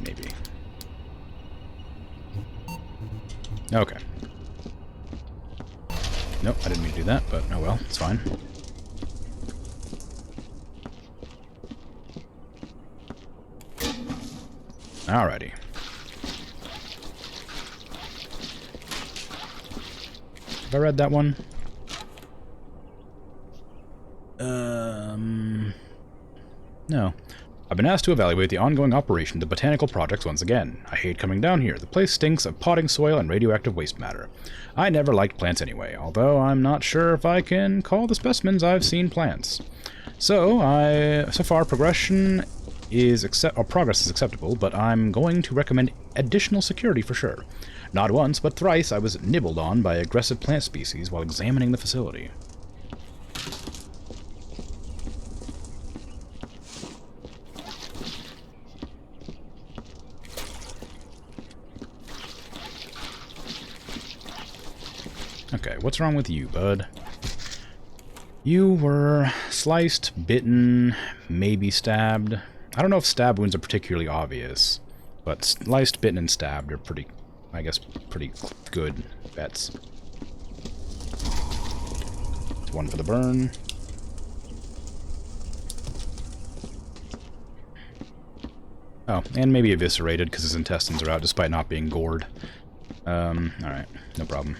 Speaker 1: Maybe. Okay. Nope, I didn't mean to do that, but oh well, it's fine. Alrighty. Have I read that one? No. I've been asked to evaluate the ongoing operation of the botanical projects once again. I hate coming down here. The place stinks of potting soil and radioactive waste matter. I never liked plants anyway, although I'm not sure if I can call the specimens I've seen plants. So far progress is acceptable, but I'm going to recommend additional security for sure. Not once, but thrice I was nibbled on by aggressive plant species while examining the facility. Okay, what's wrong with you, bud? You were sliced, bitten, maybe stabbed. I don't know if stab wounds are particularly obvious, but sliced, bitten, and stabbed are pretty, I guess, pretty good bets. One for the burn. Oh, and maybe eviscerated because his intestines are out despite not being gored. Alright, no problem.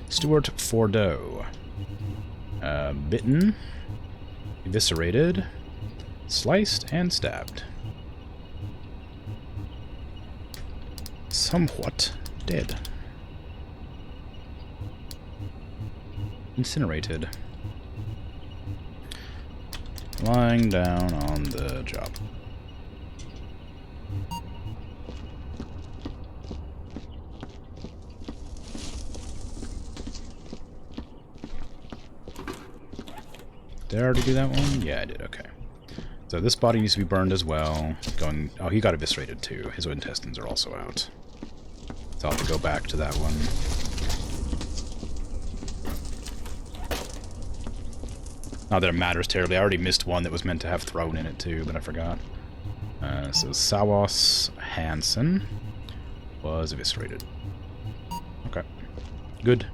Speaker 1: Stuart Fordeaux. Bitten, eviscerated, sliced, and stabbed. Somewhat dead. Incinerated. Lying down on the job. Did I already do that one? Yeah, I did, okay. So this body needs to be burned as well. Oh, he got eviscerated too. His intestines are also out. So I'll have to go back to that one. Not that it matters terribly. I already missed one that was meant to have thrown in it too, but I forgot. So Sawas Hansen was eviscerated. Okay. Good.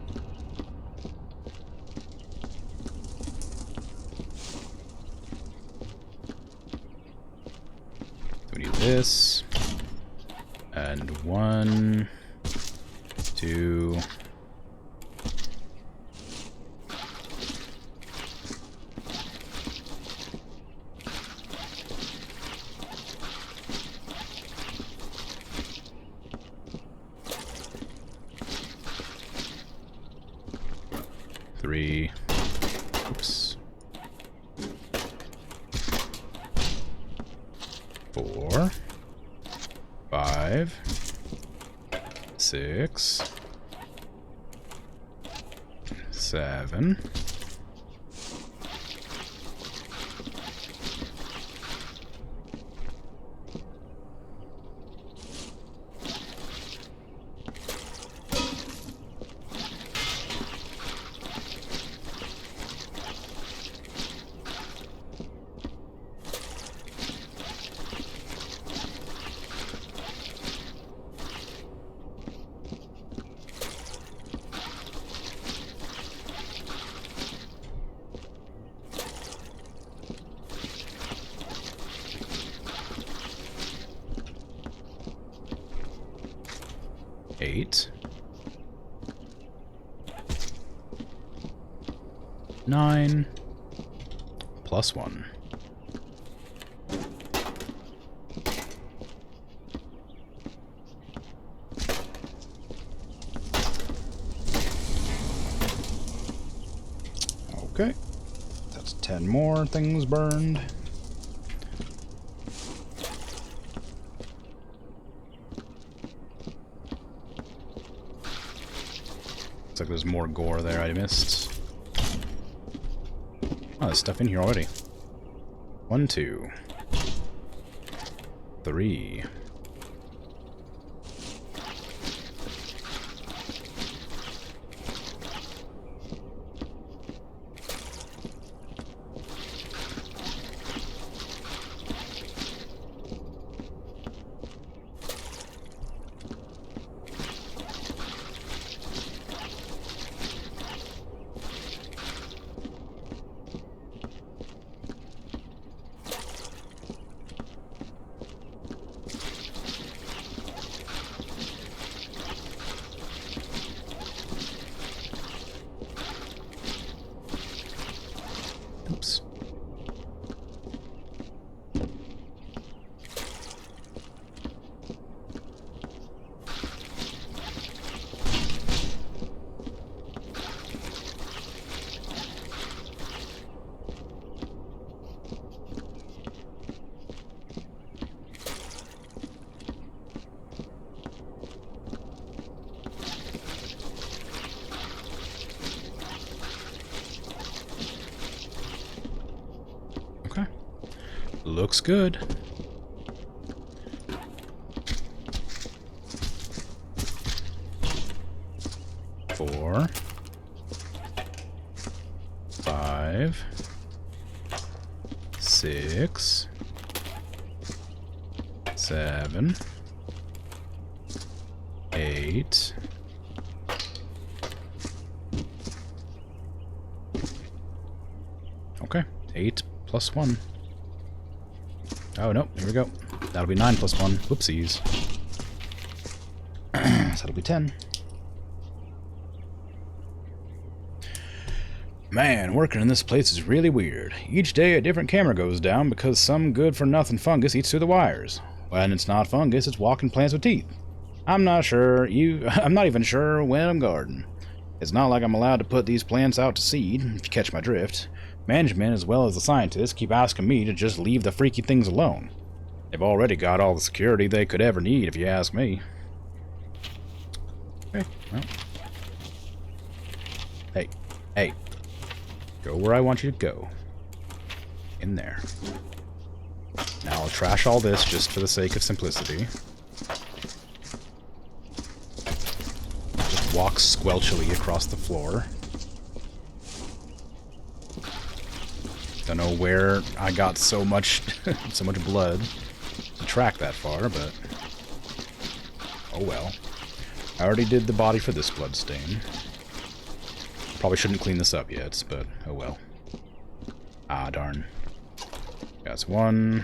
Speaker 1: So we need this. And 1, 2... Three. Oops. 4. 5. 6. 7. 8. 9. Plus 1. Okay. That's 10 more things burned. Looks like there's more gore there I missed. Oh, there's stuff in here already. 1, 2. 3. 'Kay. Looks good. Four. 5. 6. 7. 8. 9. 8 plus 1. Oh, no, here we go. That'll be 9 plus 1. Whoopsies. So that'll be 10. Man, working in this place is really weird. Each day a different camera goes down because some good-for-nothing fungus eats through the wires. When it's not fungus, it's walking plants with teeth. I'm not even sure when I'm garden. It's not like I'm allowed to put these plants out to seed, if you catch my drift. Management, as well as the scientists, keep asking me to just leave the freaky things alone. They've already got all the security they could ever need, if you ask me. Okay, well. Hey. Go where I want you to go. In there. Now I'll trash all this just for the sake of simplicity. Just walk squelchily across the floor. Don't know where I got so much blood to track that far, but oh well. I already did the body for this blood stain. Probably shouldn't clean this up yet, but oh well. Ah, darn. That's 1.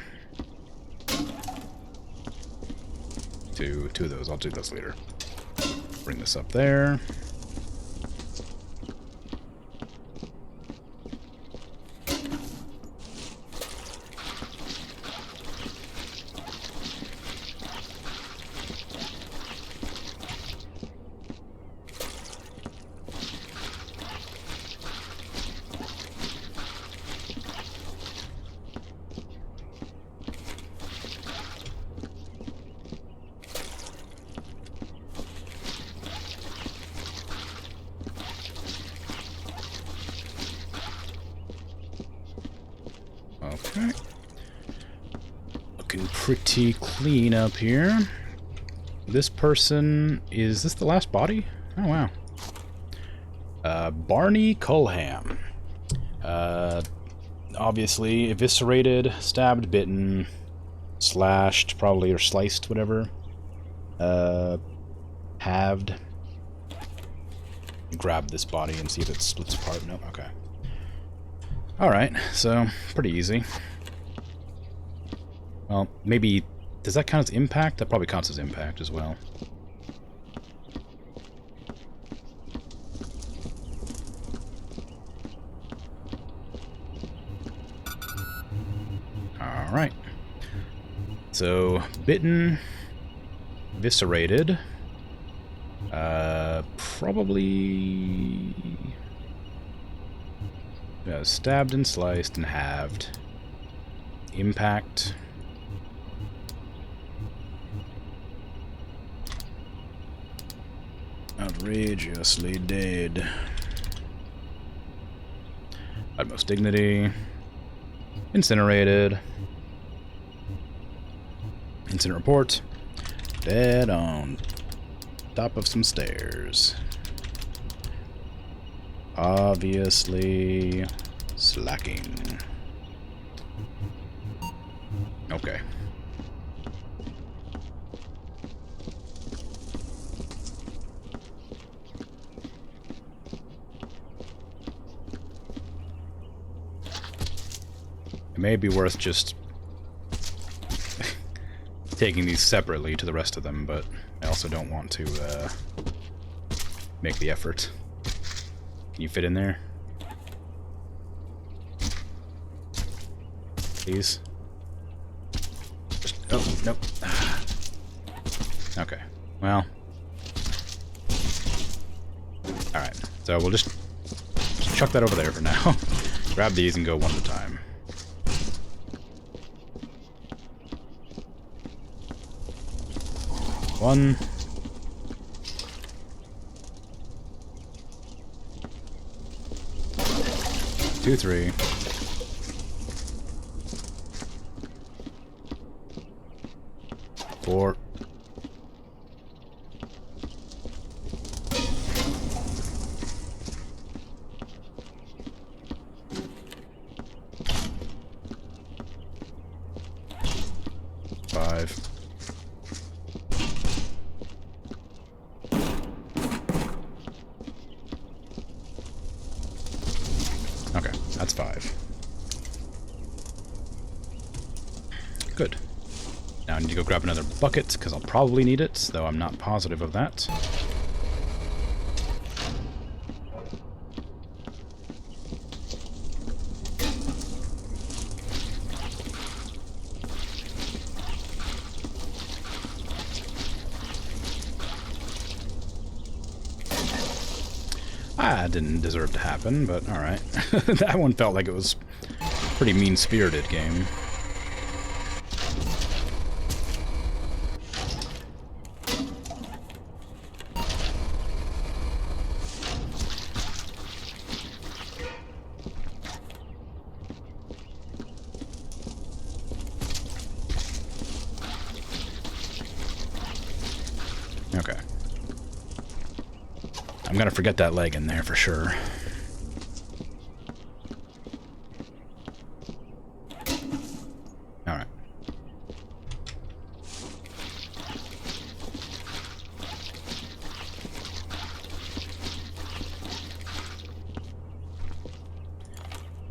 Speaker 1: 2 of those. I'll do those later. Bring this up there. Okay. Looking pretty clean up here. This person... Is this the last body? Oh, wow. Barney Culham. Obviously eviscerated, stabbed, bitten, slashed, probably, or sliced, whatever. Halved. Grab this body and see if it splits apart. No, okay. Alright, so, pretty easy. Well, maybe... Does that count as impact? That probably counts as impact as well. Alright. So, bitten... Eviscerated... probably... stabbed and sliced and halved. Impact. Outrageously dead. Utmost dignity. Incinerated. Incident report. Dead on top of some stairs. Obviously slacking. Okay. It may be worth just taking these separately to the rest of them, but I also don't want to make the effort. Can you fit in there? Please? Just, oh, nope. Okay. Well. Alright. So we'll just chuck that over there for now. Grab these and go one at a time. One. 2, 3. 4. 5. Okay, that's 5. Good. Now I need to go grab another bucket, because I'll probably need it, though I'm not positive of that. That didn't deserve to happen, but alright. That one felt like it was a pretty mean-spirited game. Okay. I'm gonna forget that leg in there for sure. Alright.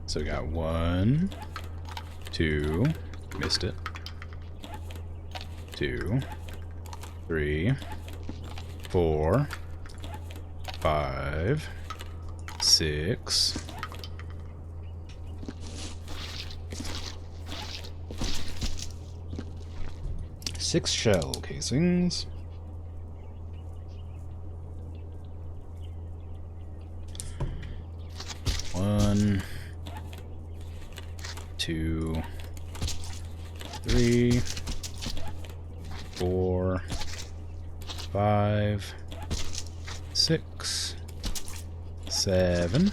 Speaker 1: So we got 1, 2, missed it. 2, 3, 4, 5, 6. Six shell casings. One, 2, 3, 4, 5, 6, 7.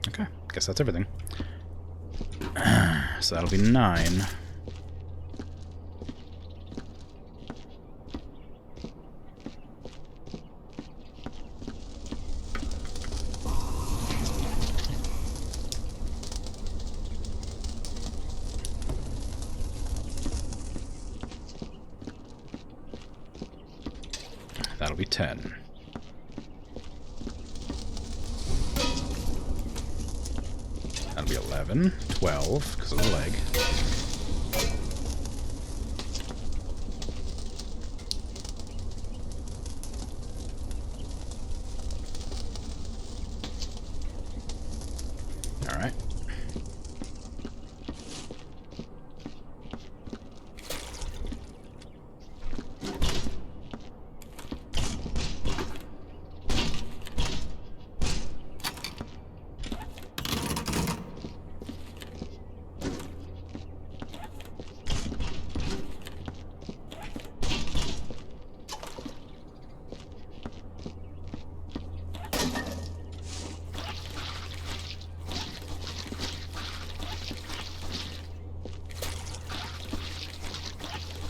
Speaker 1: Okay, guess that's everything. So that'll be 9. That'll be 10. That'll be 11, 12, because of the leg. All right.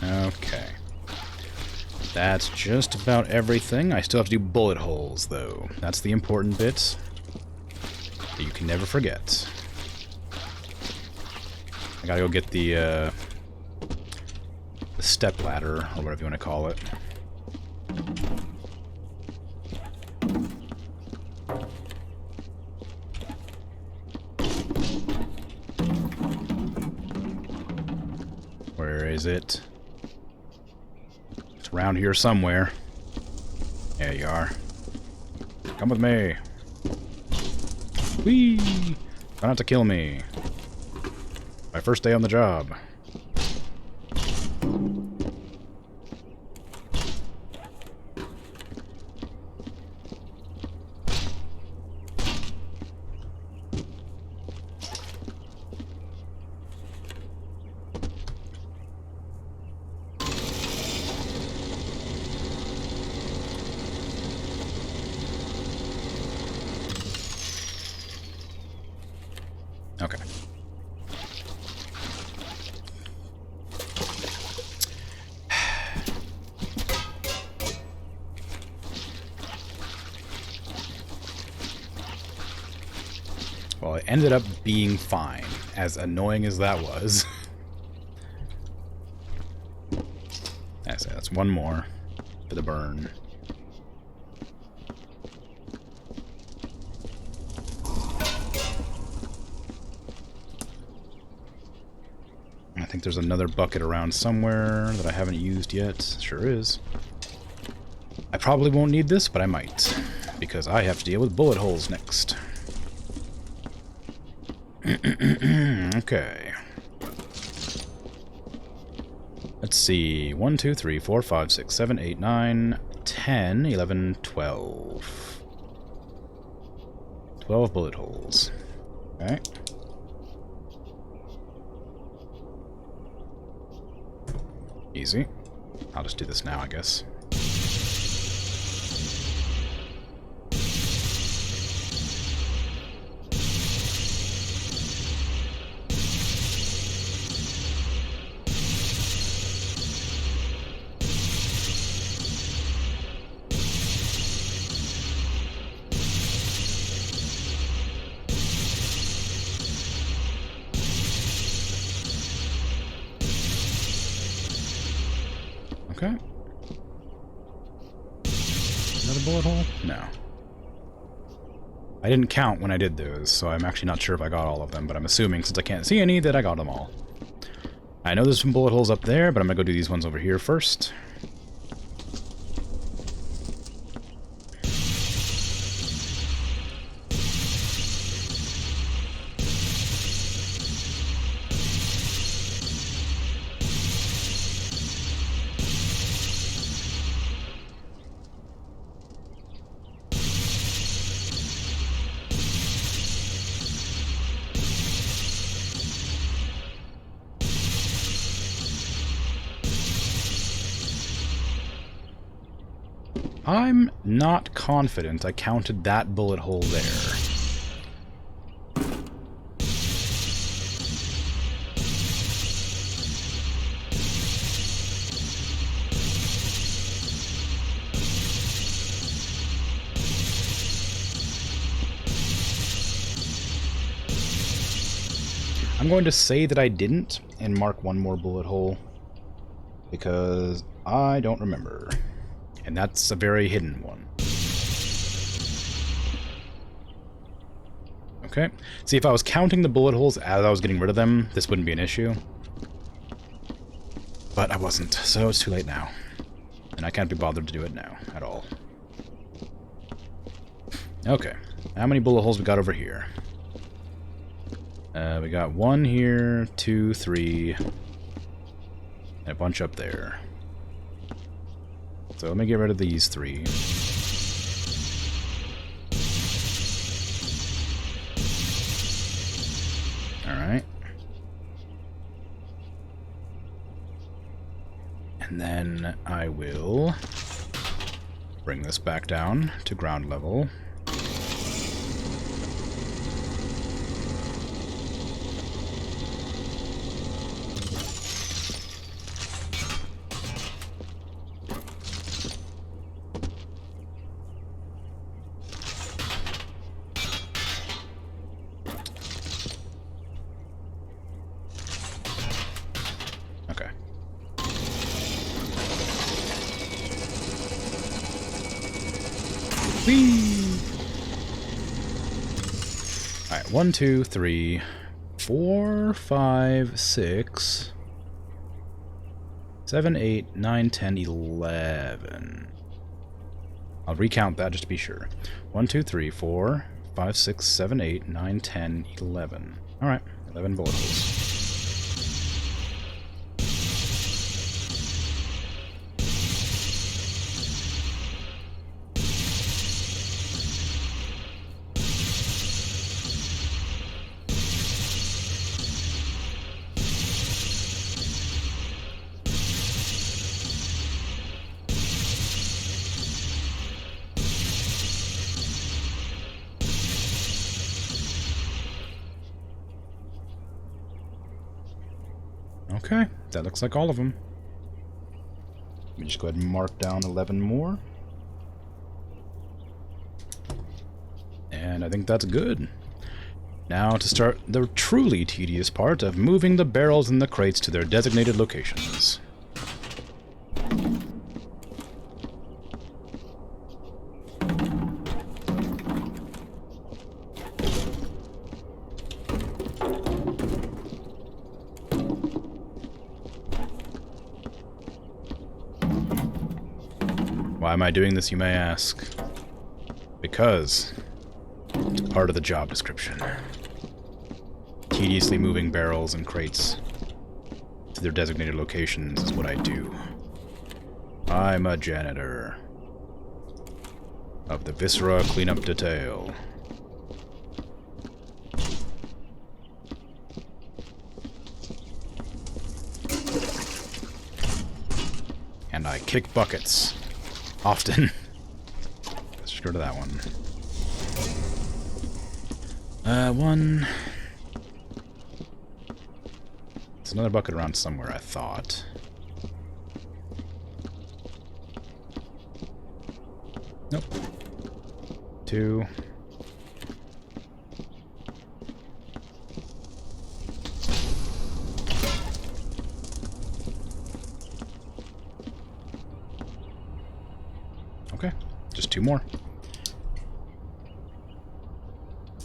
Speaker 1: Okay. That's just about everything. I still have to do bullet holes, though. That's the important bit that you can never forget. I gotta go get the step ladder, or whatever you want to call it. Where is it? It's around here somewhere. There you are. Come with me. Whee! Try not to kill me. My first day on the job. Okay. Well, it ended up being fine, as annoying as that was. That's one more for the burn. I think there's another bucket around somewhere that I haven't used yet. Sure is. I probably won't need this, but I might, because I have to deal with bullet holes next. Okay. Let's see. 1, 2, 3, 4, 5, 6, 7, 8, 9, 10, 11, 12. 12 bullet holes. Okay. Easy. I'll just do this now, I guess. Okay. Another bullet hole? No. I didn't count when I did those, so I'm actually not sure if I got all of them, but I'm assuming, since I can't see any, that I got them all. I know there's some bullet holes up there, but I'm gonna go do these ones over here first. I'm not confident I counted that bullet hole there. I'm going to say that I didn't and mark one more bullet hole because I don't remember. And that's a very hidden one. Okay. See, if I was counting the bullet holes as I was getting rid of them, this wouldn't be an issue. But I wasn't, so it's too late now. And I can't be bothered to do it now, at all. Okay. How many bullet holes we got over here? We got 1 here, 2, 3, and a bunch up there. So let me get rid of these 3. Alright. And then I will bring this back down to ground level. Alright, 1, 2, 3, 4, 5, 6, 7, 8, 9, 10, 11. I'll recount that just to be sure. 1, 2, 3, 4, 5, 6, 7, 8, 9, 10, 11. Alright, 11 bullet holes. Okay, that looks like all of them. Let me just go ahead and mark down 11 more. And I think that's good. Now to start the truly tedious part of moving the barrels and the crates to their designated locations. Why am I doing this, you may ask? Because it's part of the job description. Tediously moving barrels and crates to their designated locations is what I do. I'm a janitor of the Viscera cleanup detail. And I kick buckets. Often. Let's just go to that one. One. There's another bucket around somewhere, I thought. Nope. 2. Okay, just 2 more.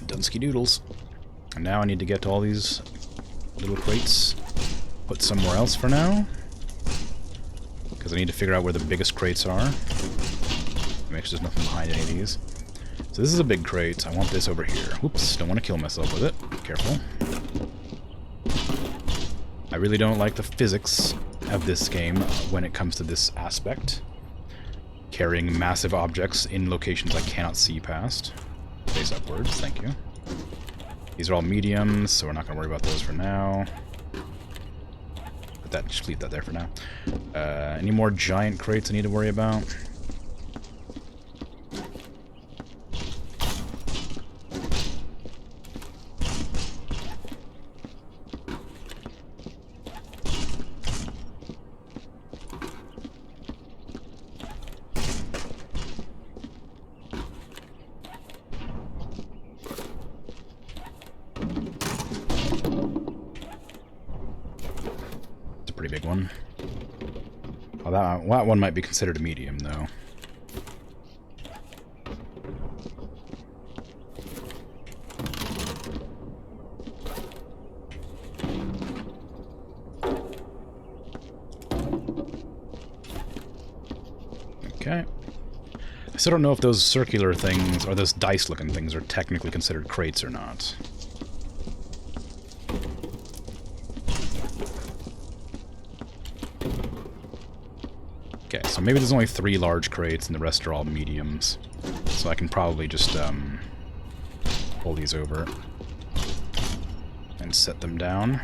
Speaker 1: Dunsky doodles. And now I need to get to all these little crates. Put somewhere else for now. Because I need to figure out where the biggest crates are. Make sure there's nothing behind any of these. So this is a big crate. I want this over here. Whoops, don't want to kill myself with it. Be careful. I really don't like the physics of this game when it comes to this aspect. Carrying massive objects in locations I cannot see past. Face upwards, thank you. These are all mediums, so we're not going to worry about those for now. Just leave that there for now. Any more giant crates I need to worry about? Pretty big one. Oh, that one might be considered a medium, though. Okay. I still don't know if those circular things, or those dice-looking things, are technically considered crates or not. Okay, so maybe there's only 3 large crates and the rest are all mediums. So I can probably just pull these over and set them down.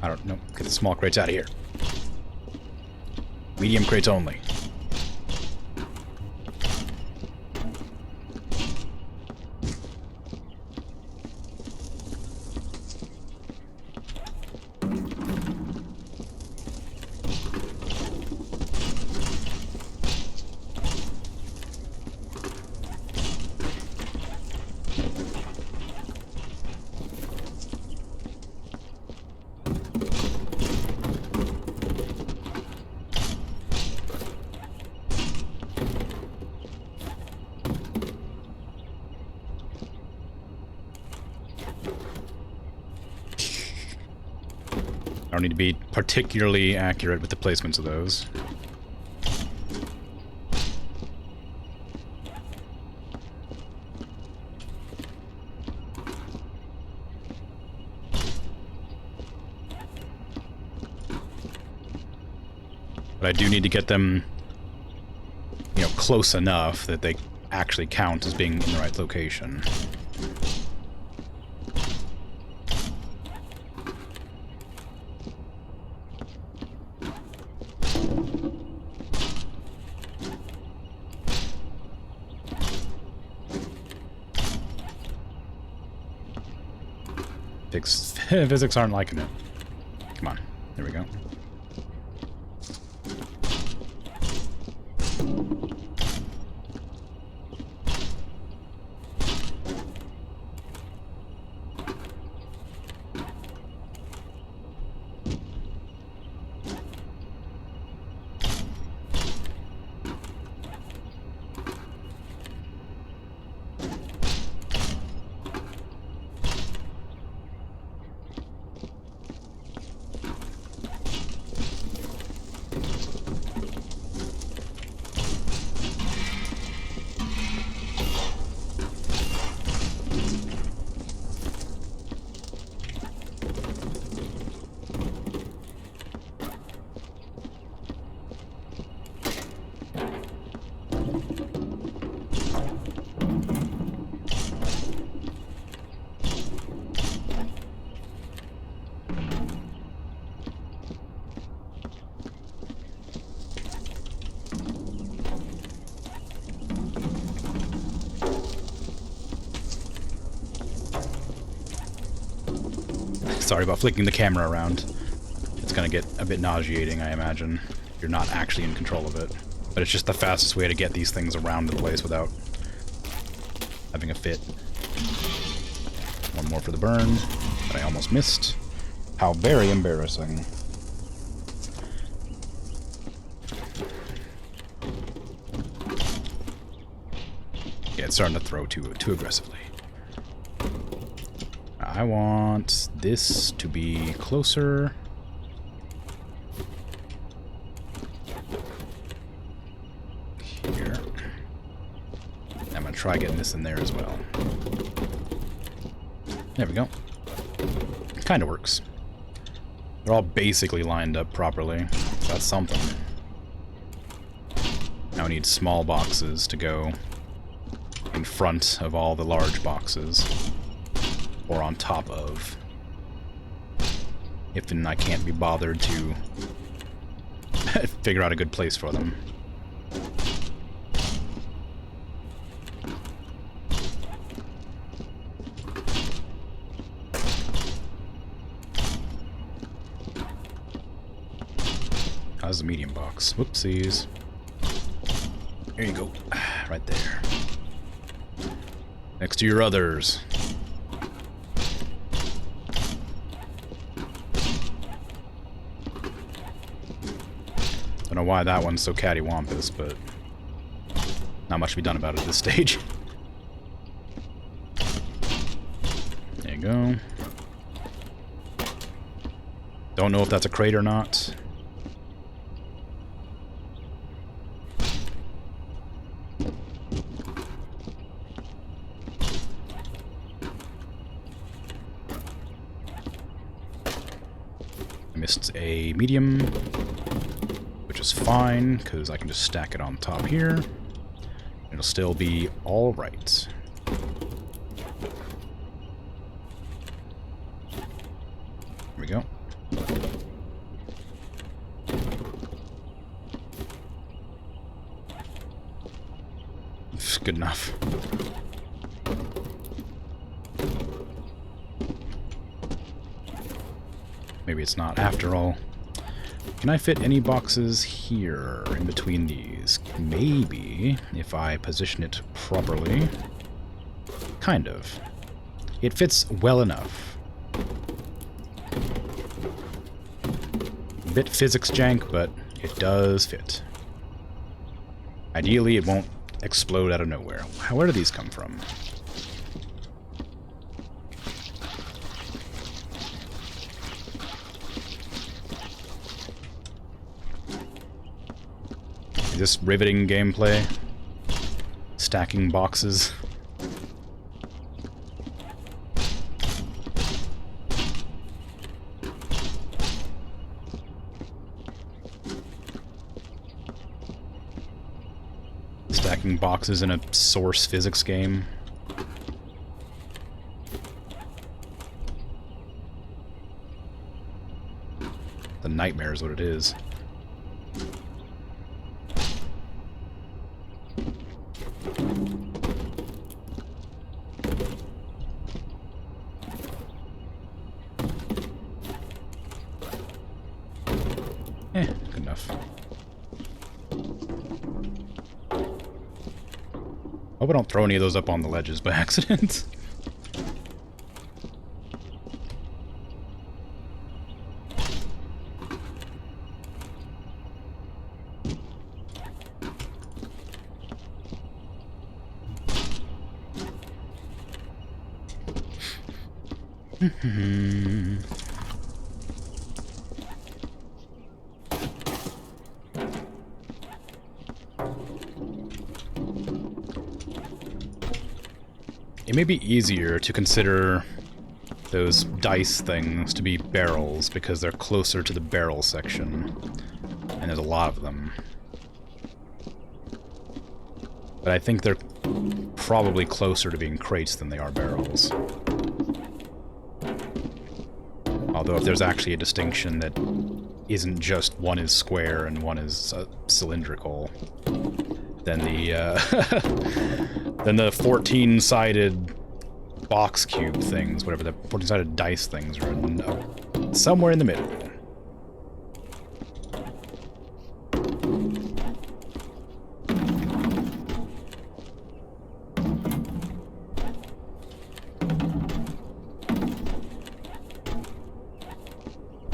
Speaker 1: I don't know. Get the small crates out of here. Medium crates only. I don't need to be particularly accurate with the placements of those. But I do need to get them, you know, close enough that they actually count as being in the right location. Physics aren't liking it. Come on. There we go. Sorry about flicking the camera around. It's gonna get a bit nauseating, I imagine. You're not actually in control of it. But it's just the fastest way to get these things around the place without having a fit. One more for the burn that I almost missed. How very embarrassing. Yeah, it's starting to throw too aggressively. I want this to be closer. Here. I'm gonna try getting this in there as well. There we go. Kinda works. They're all basically lined up properly, so that's something. Now we need small boxes to go in front of all the large boxes. Or on top of. If then I can't be bothered to figure out a good place for them. How's the medium box? Whoopsies. There you go. Right there. Next to your others. Don't know why that one's so cattywampus, but not much to be done about it at this stage. There you go. Don't know if that's a crate or not. I missed a medium. Which is fine, because I can just stack it on top here. It'll still be alright. Here we go. It's good enough. Maybe it's not after all. Can I fit any boxes here in between these? Maybe, if I position it properly. Kind of. It fits well enough. A bit physics jank, but it does fit. Ideally, it won't explode out of nowhere. Where do these come from? Is this riveting gameplay? Stacking boxes. Stacking boxes in a source physics game. The nightmare is what it is. Good enough. Hope I don't throw any of those up on the ledges by accident. It may be easier to consider those dice things to be barrels because they're closer to the barrel section, and there's a lot of them. But I think they're probably closer to being crates than they are barrels. Although if there's actually a distinction that isn't just one is square and one is cylindrical, then the then the 14-sided box cube things, whatever the 14-sided dice things, are somewhere in the middle.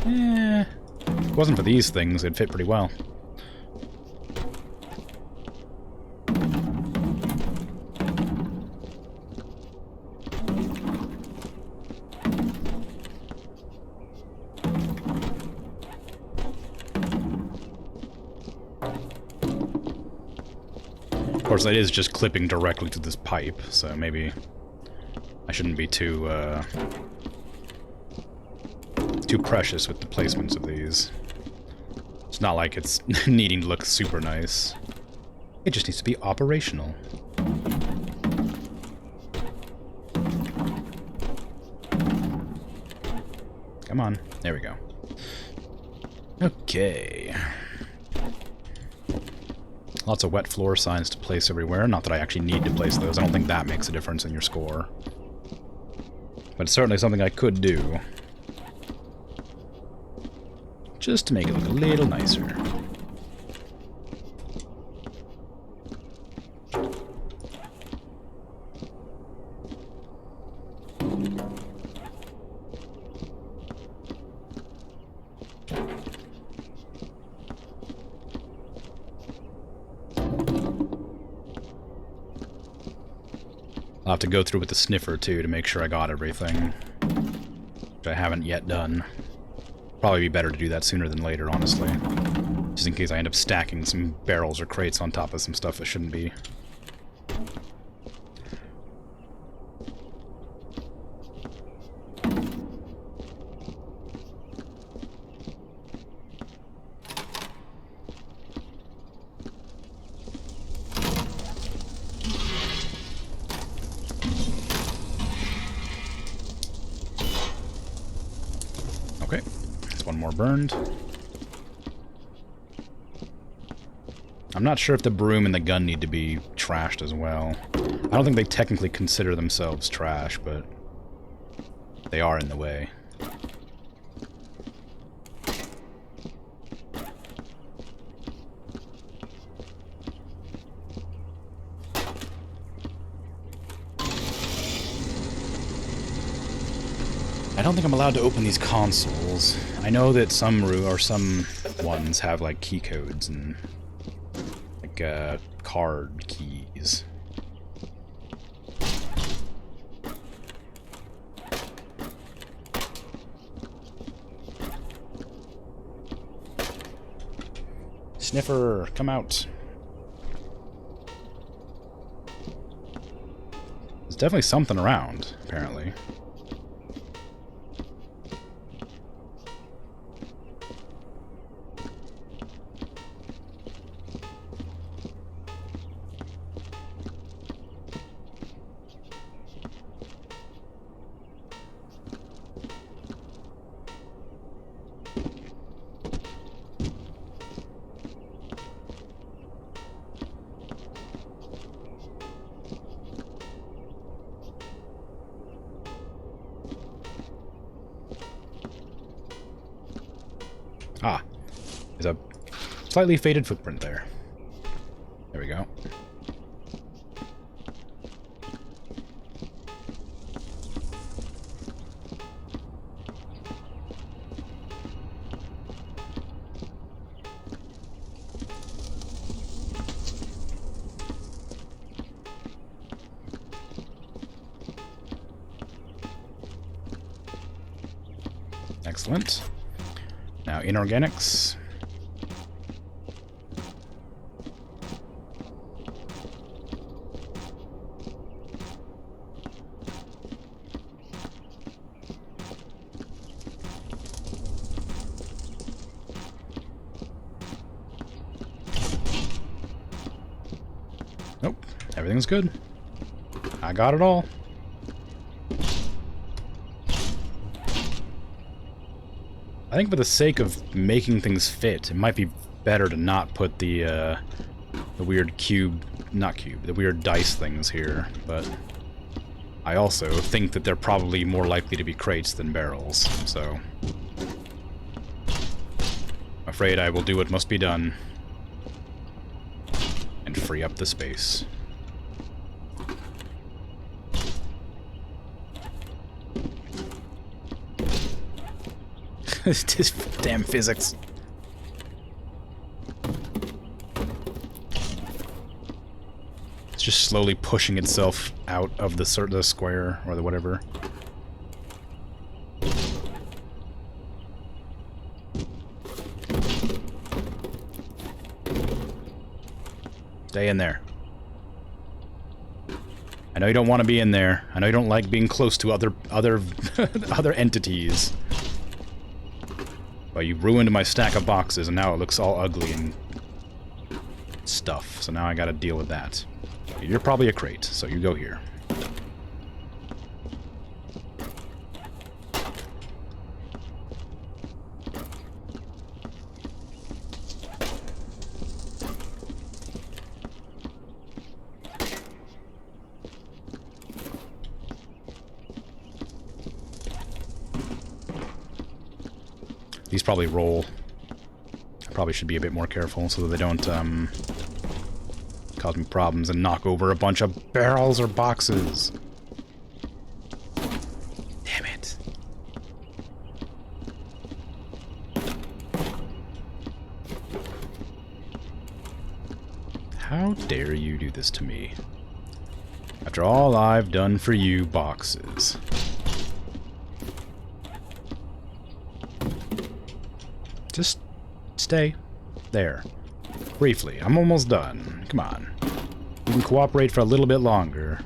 Speaker 1: If it wasn't for these things, it'd fit pretty well. Of course, that is just clipping directly to this pipe, so maybe I shouldn't be too precious with the placements of these. It's not like it's needing to look super nice. It just needs to be operational. Come on. There we go. Okay. Lots of wet floor signs to place everywhere. Not that I actually need to place those. I don't think that makes a difference in your score. But it's certainly something I could do. Just to make it look a little nicer. I'll have to go through with the sniffer, too, to make sure I got everything. Which I haven't yet done. Probably be better to do that sooner than later, honestly. Just in case I end up stacking some barrels or crates on top of some stuff that shouldn't be. Okay, that's one more burned. I'm not sure if the broom and the gun need to be trashed as well. I don't think they technically consider themselves trash, but they are in the way. I don't think I'm allowed to open these consoles. I know that some ones have like key codes and like card keys. Sniffer, come out. There's definitely something around, apparently. Ah, there's a slightly faded footprint there. There we go. Excellent. Now inorganics. Nope, everything's good. I got it all. I think for the sake of making things fit, it might be better to not put the weird the weird dice things here, but I also think that they're probably more likely to be crates than barrels, so I'm afraid I will do what must be done and free up the space. Just damn physics. It's just slowly pushing itself out of the square or the whatever. Stay in there. I know you don't want to be in there. I know you don't like being close to other other entities. But you ruined my stack of boxes, and now it looks all ugly and stuff. So now I gotta deal with that. You're probably a crate, so you go here. These probably roll. I probably should be a bit more careful so that they don't cause me problems and knock over a bunch of barrels or boxes. Damn it. How dare you do this to me? After all I've done for you, boxes. Just stay there. Briefly. I'm almost done. Come on. You can cooperate for a little bit longer.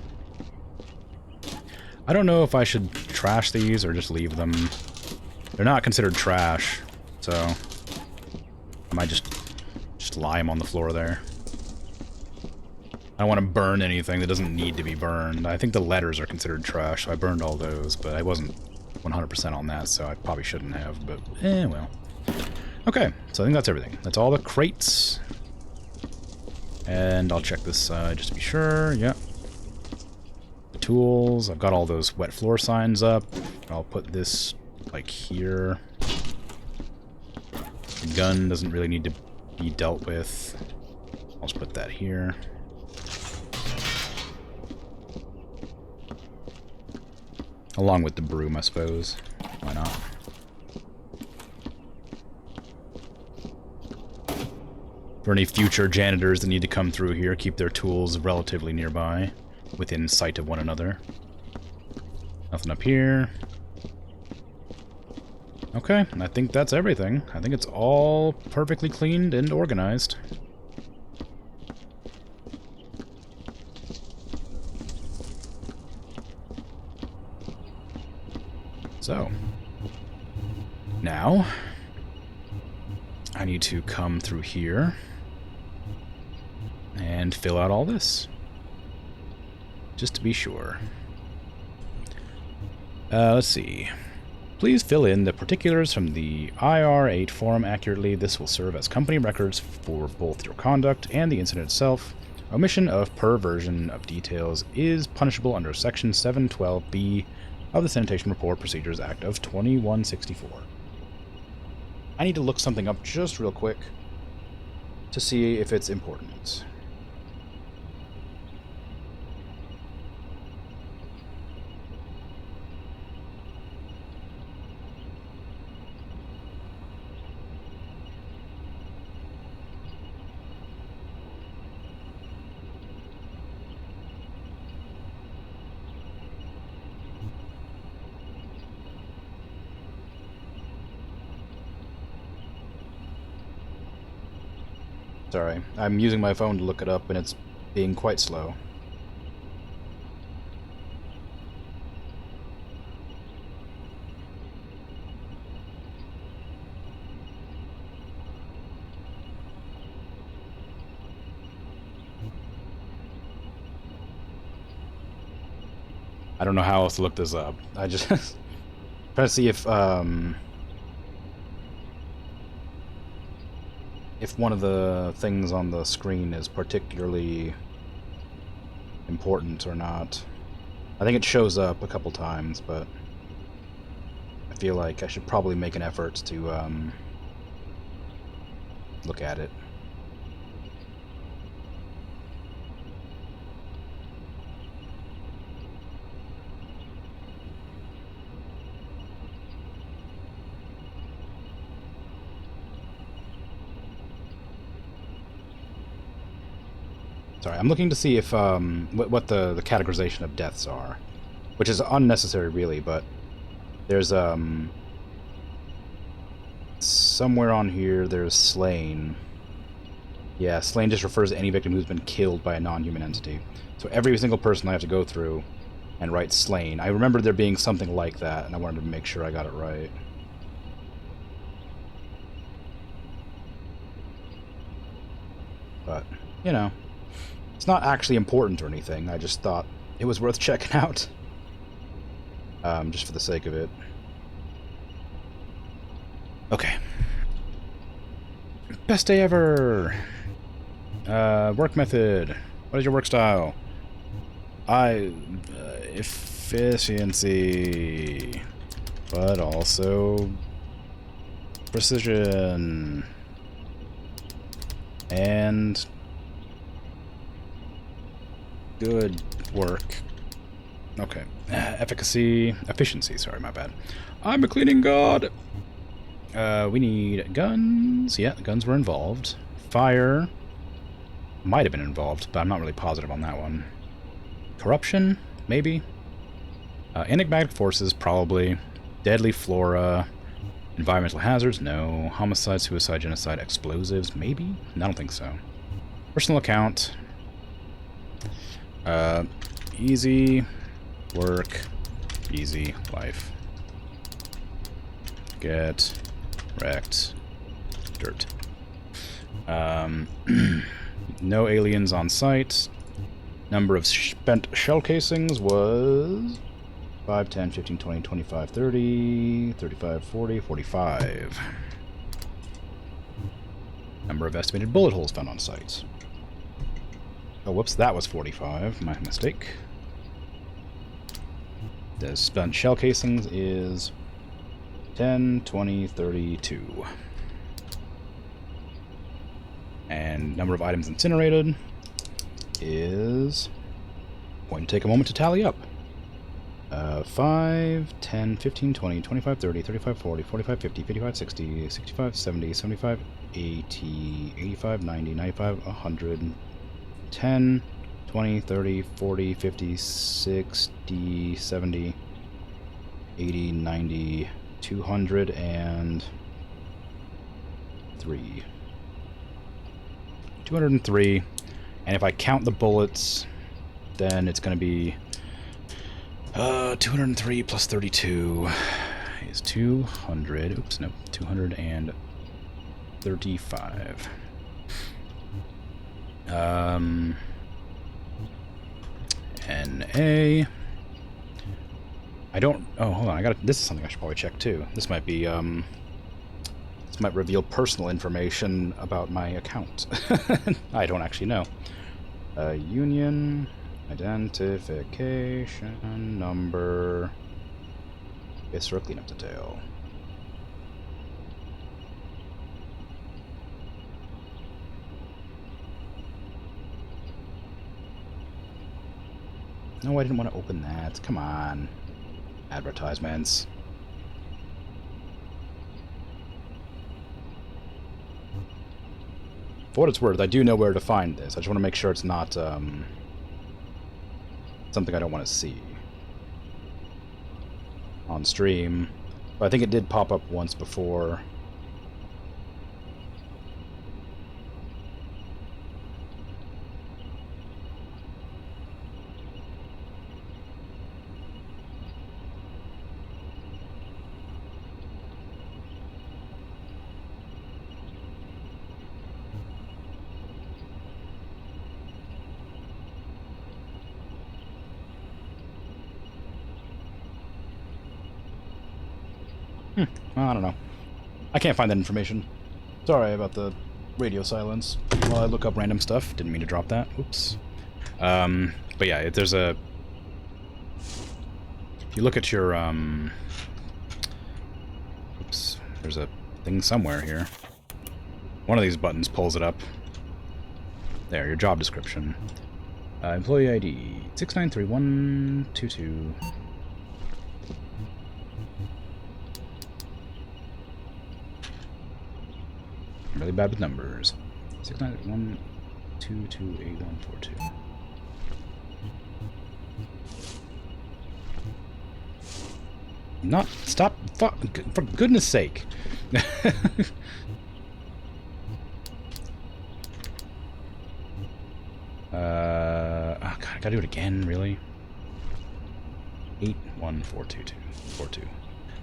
Speaker 1: I don't know if I should trash these or just leave them. They're not considered trash, so I might just lie them on the floor there. I don't want to burn anything that doesn't need to be burned. I think the letters are considered trash, so I burned all those, but I wasn't 100% on that, so I probably shouldn't have, but well. Okay, so I think that's everything. That's all the crates. And I'll check this side just to be sure. Yep. The tools. I've got all those wet floor signs up. I'll put this, like, here. The gun doesn't really need to be dealt with. I'll just put that here. Along with the broom, I suppose. Why not? For any future janitors that need to come through here, keep their tools relatively nearby, within sight of one another. Nothing up here. Okay, I think that's everything. I think it's all perfectly cleaned and organized. So, now, I need to come through here and fill out all this, just to be sure. Let's see. Please fill in the particulars from the IR8 forum accurately. This will serve as company records for both your conduct and the incident itself. Omission of perversion of details is punishable under Section 712B of the Sanitation Report Procedures Act of 2164. I need to look something up just real quick. to see if it's important. Sorry, I'm using my phone to look it up, and it's being quite slow. I don't know how else to look this up. I just try to see if one of the things on the screen is particularly important or not. I think it shows up a couple times, but I feel like I should probably make an effort to look at it. Sorry, I'm looking to see if what the categorization of deaths are, which is unnecessary, really. But there's somewhere on here there's slain. Yeah, slain just refers to any victim who's been killed by a non-human entity. So every single person I have to go through and write slain. I remember there being something like that, and I wanted to make sure I got it right. But you know. It's not actually important or anything, I just thought it was worth checking out. Just for the sake of it. Okay. Best day ever! Work method. What is your work style? Efficiency. But also precision. And good work. Okay. Efficiency, sorry, my bad. I'm a cleaning god! We need guns. Yeah, the guns were involved. Fire might have been involved, but I'm not really positive on that one. Corruption? Maybe? Enigmatic forces? Probably. Deadly flora. Environmental hazards? No. Homicide, suicide, genocide, explosives? Maybe? I don't think so. Personal account. Easy work, easy life. Get wrecked. Dirt. No aliens on site. Number of spent shell casings was 5, 10, 15, 20, 25, 30, 35, 40, 45. Number of estimated bullet holes found on site. Oh, whoops, that was 45. My mistake. The spent shell casings is 10, 20, 32. And number of items incinerated is going to take a moment to tally up. 5, 10, 15, 20, 25, 30, 35, 40, 45, 50, 55, 60, 65, 70, 75, 80, 85, 90, 95, 100, 10, 20, 30, 40, 50, 60, 70, 80, 90, 203. 203. And if I count the bullets, then it's going to be 203 plus 32 is 200. Oops, no, 235. NA. I don't. Oh, hold on. I got. This is something I should probably check too. This might be. This might reveal personal information about my account. I don't actually know. Union identification number. Viscera cleanup detail. No, I didn't want to open that. Come on. Advertisements. For what it's worth, I do know where to find this. I just want to make sure it's not something I don't want to see on stream. But I think it did pop up once before. I don't know. I can't find that information. Sorry about the radio silence while I look up random stuff. Didn't mean to drop that. Oops. But yeah, if there's a... If you look at your, oops. There's a thing somewhere here. One of these buttons pulls it up. There, your job description. Employee ID 693-122. I'm really bad with numbers. 691228142. Not stop for goodness sake. Oh God, I gotta do it again, really? 8142242.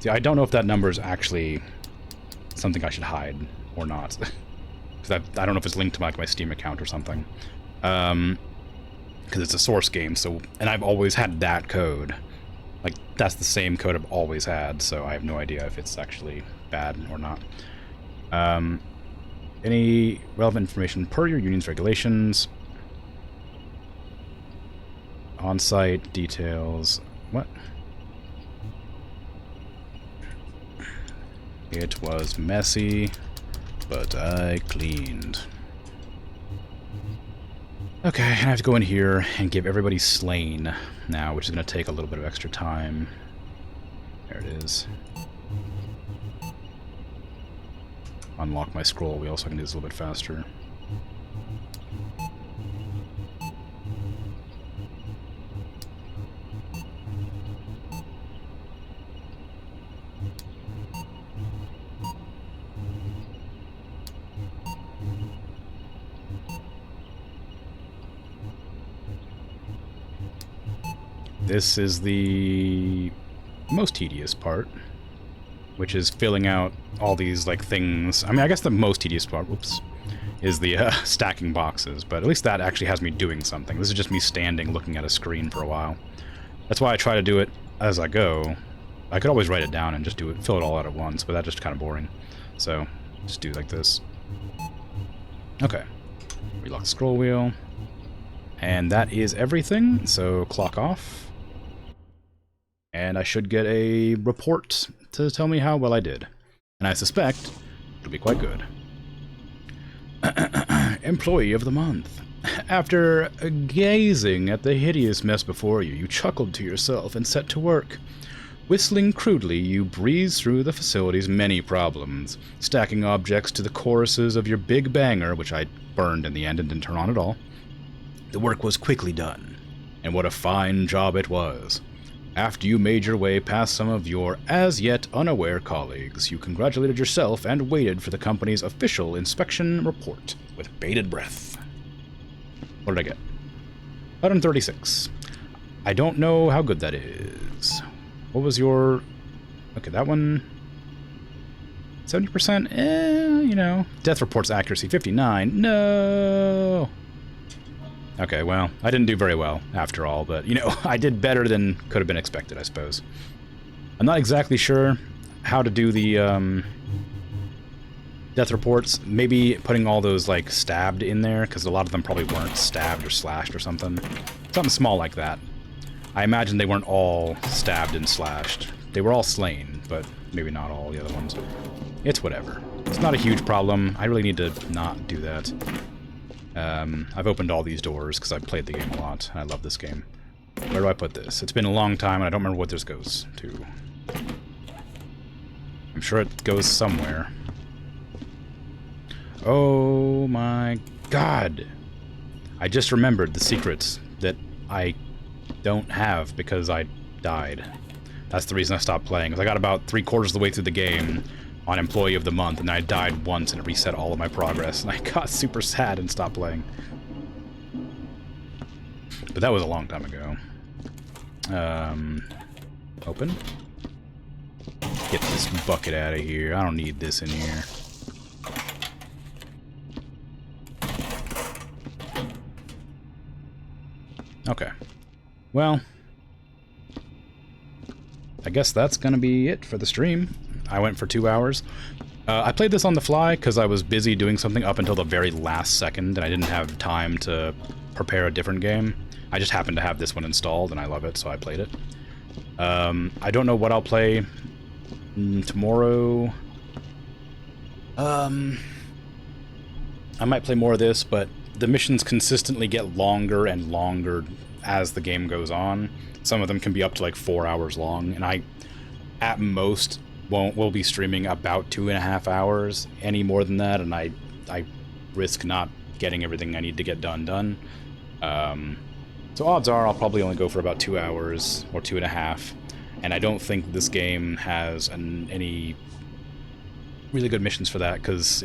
Speaker 1: See, I don't know if that number is actually something I should hide or not, because I don't know if it's linked to my Steam account or something. Because it's a source game, so, and I've always had that code. Like, that's the same code I've always had, so I have no idea if it's actually bad or not. Any relevant information per your union's regulations. On-site details. What? It was messy, but I cleaned. Okay, I have to go in here and give everybody slain now, which is going to take a little bit of extra time. There it is. Unlock my scroll wheel so I can do this a little bit faster. This is the most tedious part, which is filling out all these, like, things. I mean, I guess the most tedious part, whoops, is the stacking boxes, but at least that actually has me doing something. This is just me standing looking at a screen for a while. That's why I try to do it as I go. I could always write it down and just do it, fill it all out at once, but that's just kind of boring. So, just do like this. Okay. Relock the scroll wheel. And that is everything, so clock off. And I should get a report to tell me how well I did. And I suspect it'll be quite good. Employee of the Month. After gazing at the hideous mess before you, you chuckled to yourself and set to work. Whistling crudely, you breezed through the facility's many problems, stacking objects to the choruses of your big banger, which I burned in the end and didn't turn on at all. The work was quickly done, and what a fine job it was. After you made your way past some of your as-yet unaware colleagues, you congratulated yourself and waited for the company's official inspection report with bated breath. What did I get? 136. I don't know how good that is. What was your... Okay, that one... 70%? You know. Death report's accuracy, 59. No! Okay, well, I didn't do very well, after all, but, you know, I did better than could have been expected, I suppose. I'm not exactly sure how to do the, death reports. Maybe putting all those, like, stabbed in there, because a lot of them probably weren't stabbed or slashed or something. Something small like that. I imagine they weren't all stabbed and slashed. They were all slain, but maybe not all the other ones. It's whatever. It's not a huge problem. I really need to not do that. I've opened all these doors because I've played the game a lot, and I love this game. Where do I put this? It's been a long time, and I don't remember what this goes to. I'm sure it goes somewhere. Oh my god! I just remembered the secrets that I don't have because I died. That's the reason I stopped playing, because I got about 3/4 of the way through the game on Employee of the Month, and I died once and it reset all of my progress, and I got super sad and stopped playing. But that was a long time ago. Open? Get this bucket out of here. I don't need this in here. Okay. Well, I guess that's gonna be it for the stream. I went for 2 hours. I played this on the fly because I was busy doing something up until the very last second, and I didn't have time to prepare a different game. I just happened to have this one installed, and I love it, so I played it. I don't know what I'll play tomorrow. I might play more of this, but the missions consistently get longer and longer as the game goes on. Some of them can be up to like 4 hours long, and I, at most, will be streaming about 2.5 hours. Any more than that, and I risk not getting everything I need to get done. So odds are I'll probably only go for about 2 hours or 2.5, and I don't think this game has any really good missions for that, because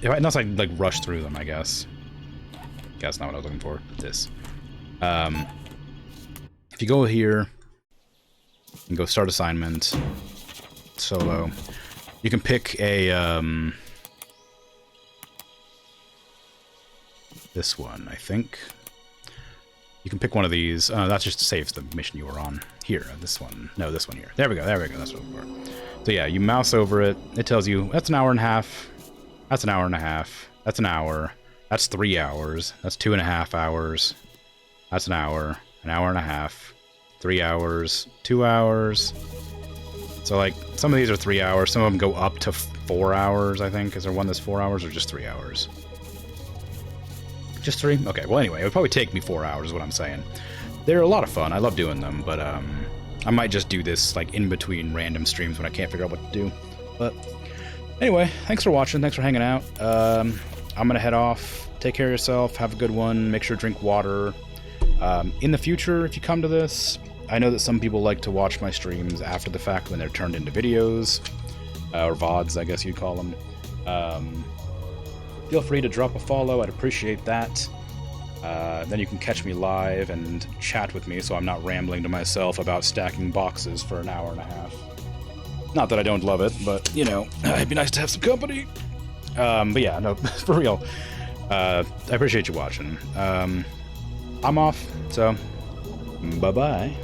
Speaker 1: unless I like rush through them, I guess. That's not what I was looking for. This. If you go here and go start assignment, solo, you can pick a this one, I think. You can pick one of these. That just saves the mission you were on. Here, this one. No, this one here. There we go. That's what we're. So yeah, you mouse over it. It tells you that's an hour and a half. That's an hour and a half. That's an hour. That's 3 hours. That's 2.5 hours. That's an hour and a half. 3 hours. 2 hours. So like some of these are 3 hours. Some of them go up to 4 hours. I think. Is there one that's 4 hours or just 3 hours? Just 3? Okay, well anyway, it would probably take me 4 hours is what I'm saying. They're a lot of fun, I love doing them, but I might just do this like in between random streams when I can't figure out what to do. But anyway, thanks for watching, thanks for hanging out. I'm gonna head off, take care of yourself, have a good one, make sure to drink water. In the future, if you come to this, I know that some people like to watch my streams after the fact when they're turned into videos, or VODs, I guess you'd call them. Feel free to drop a follow, I'd appreciate that. Then you can catch me live and chat with me so I'm not rambling to myself about stacking boxes for an hour and a half. Not that I don't love it, but, you know, it'd be nice to have some company. But yeah, no, for real. I appreciate you watching. I'm off, so bye-bye.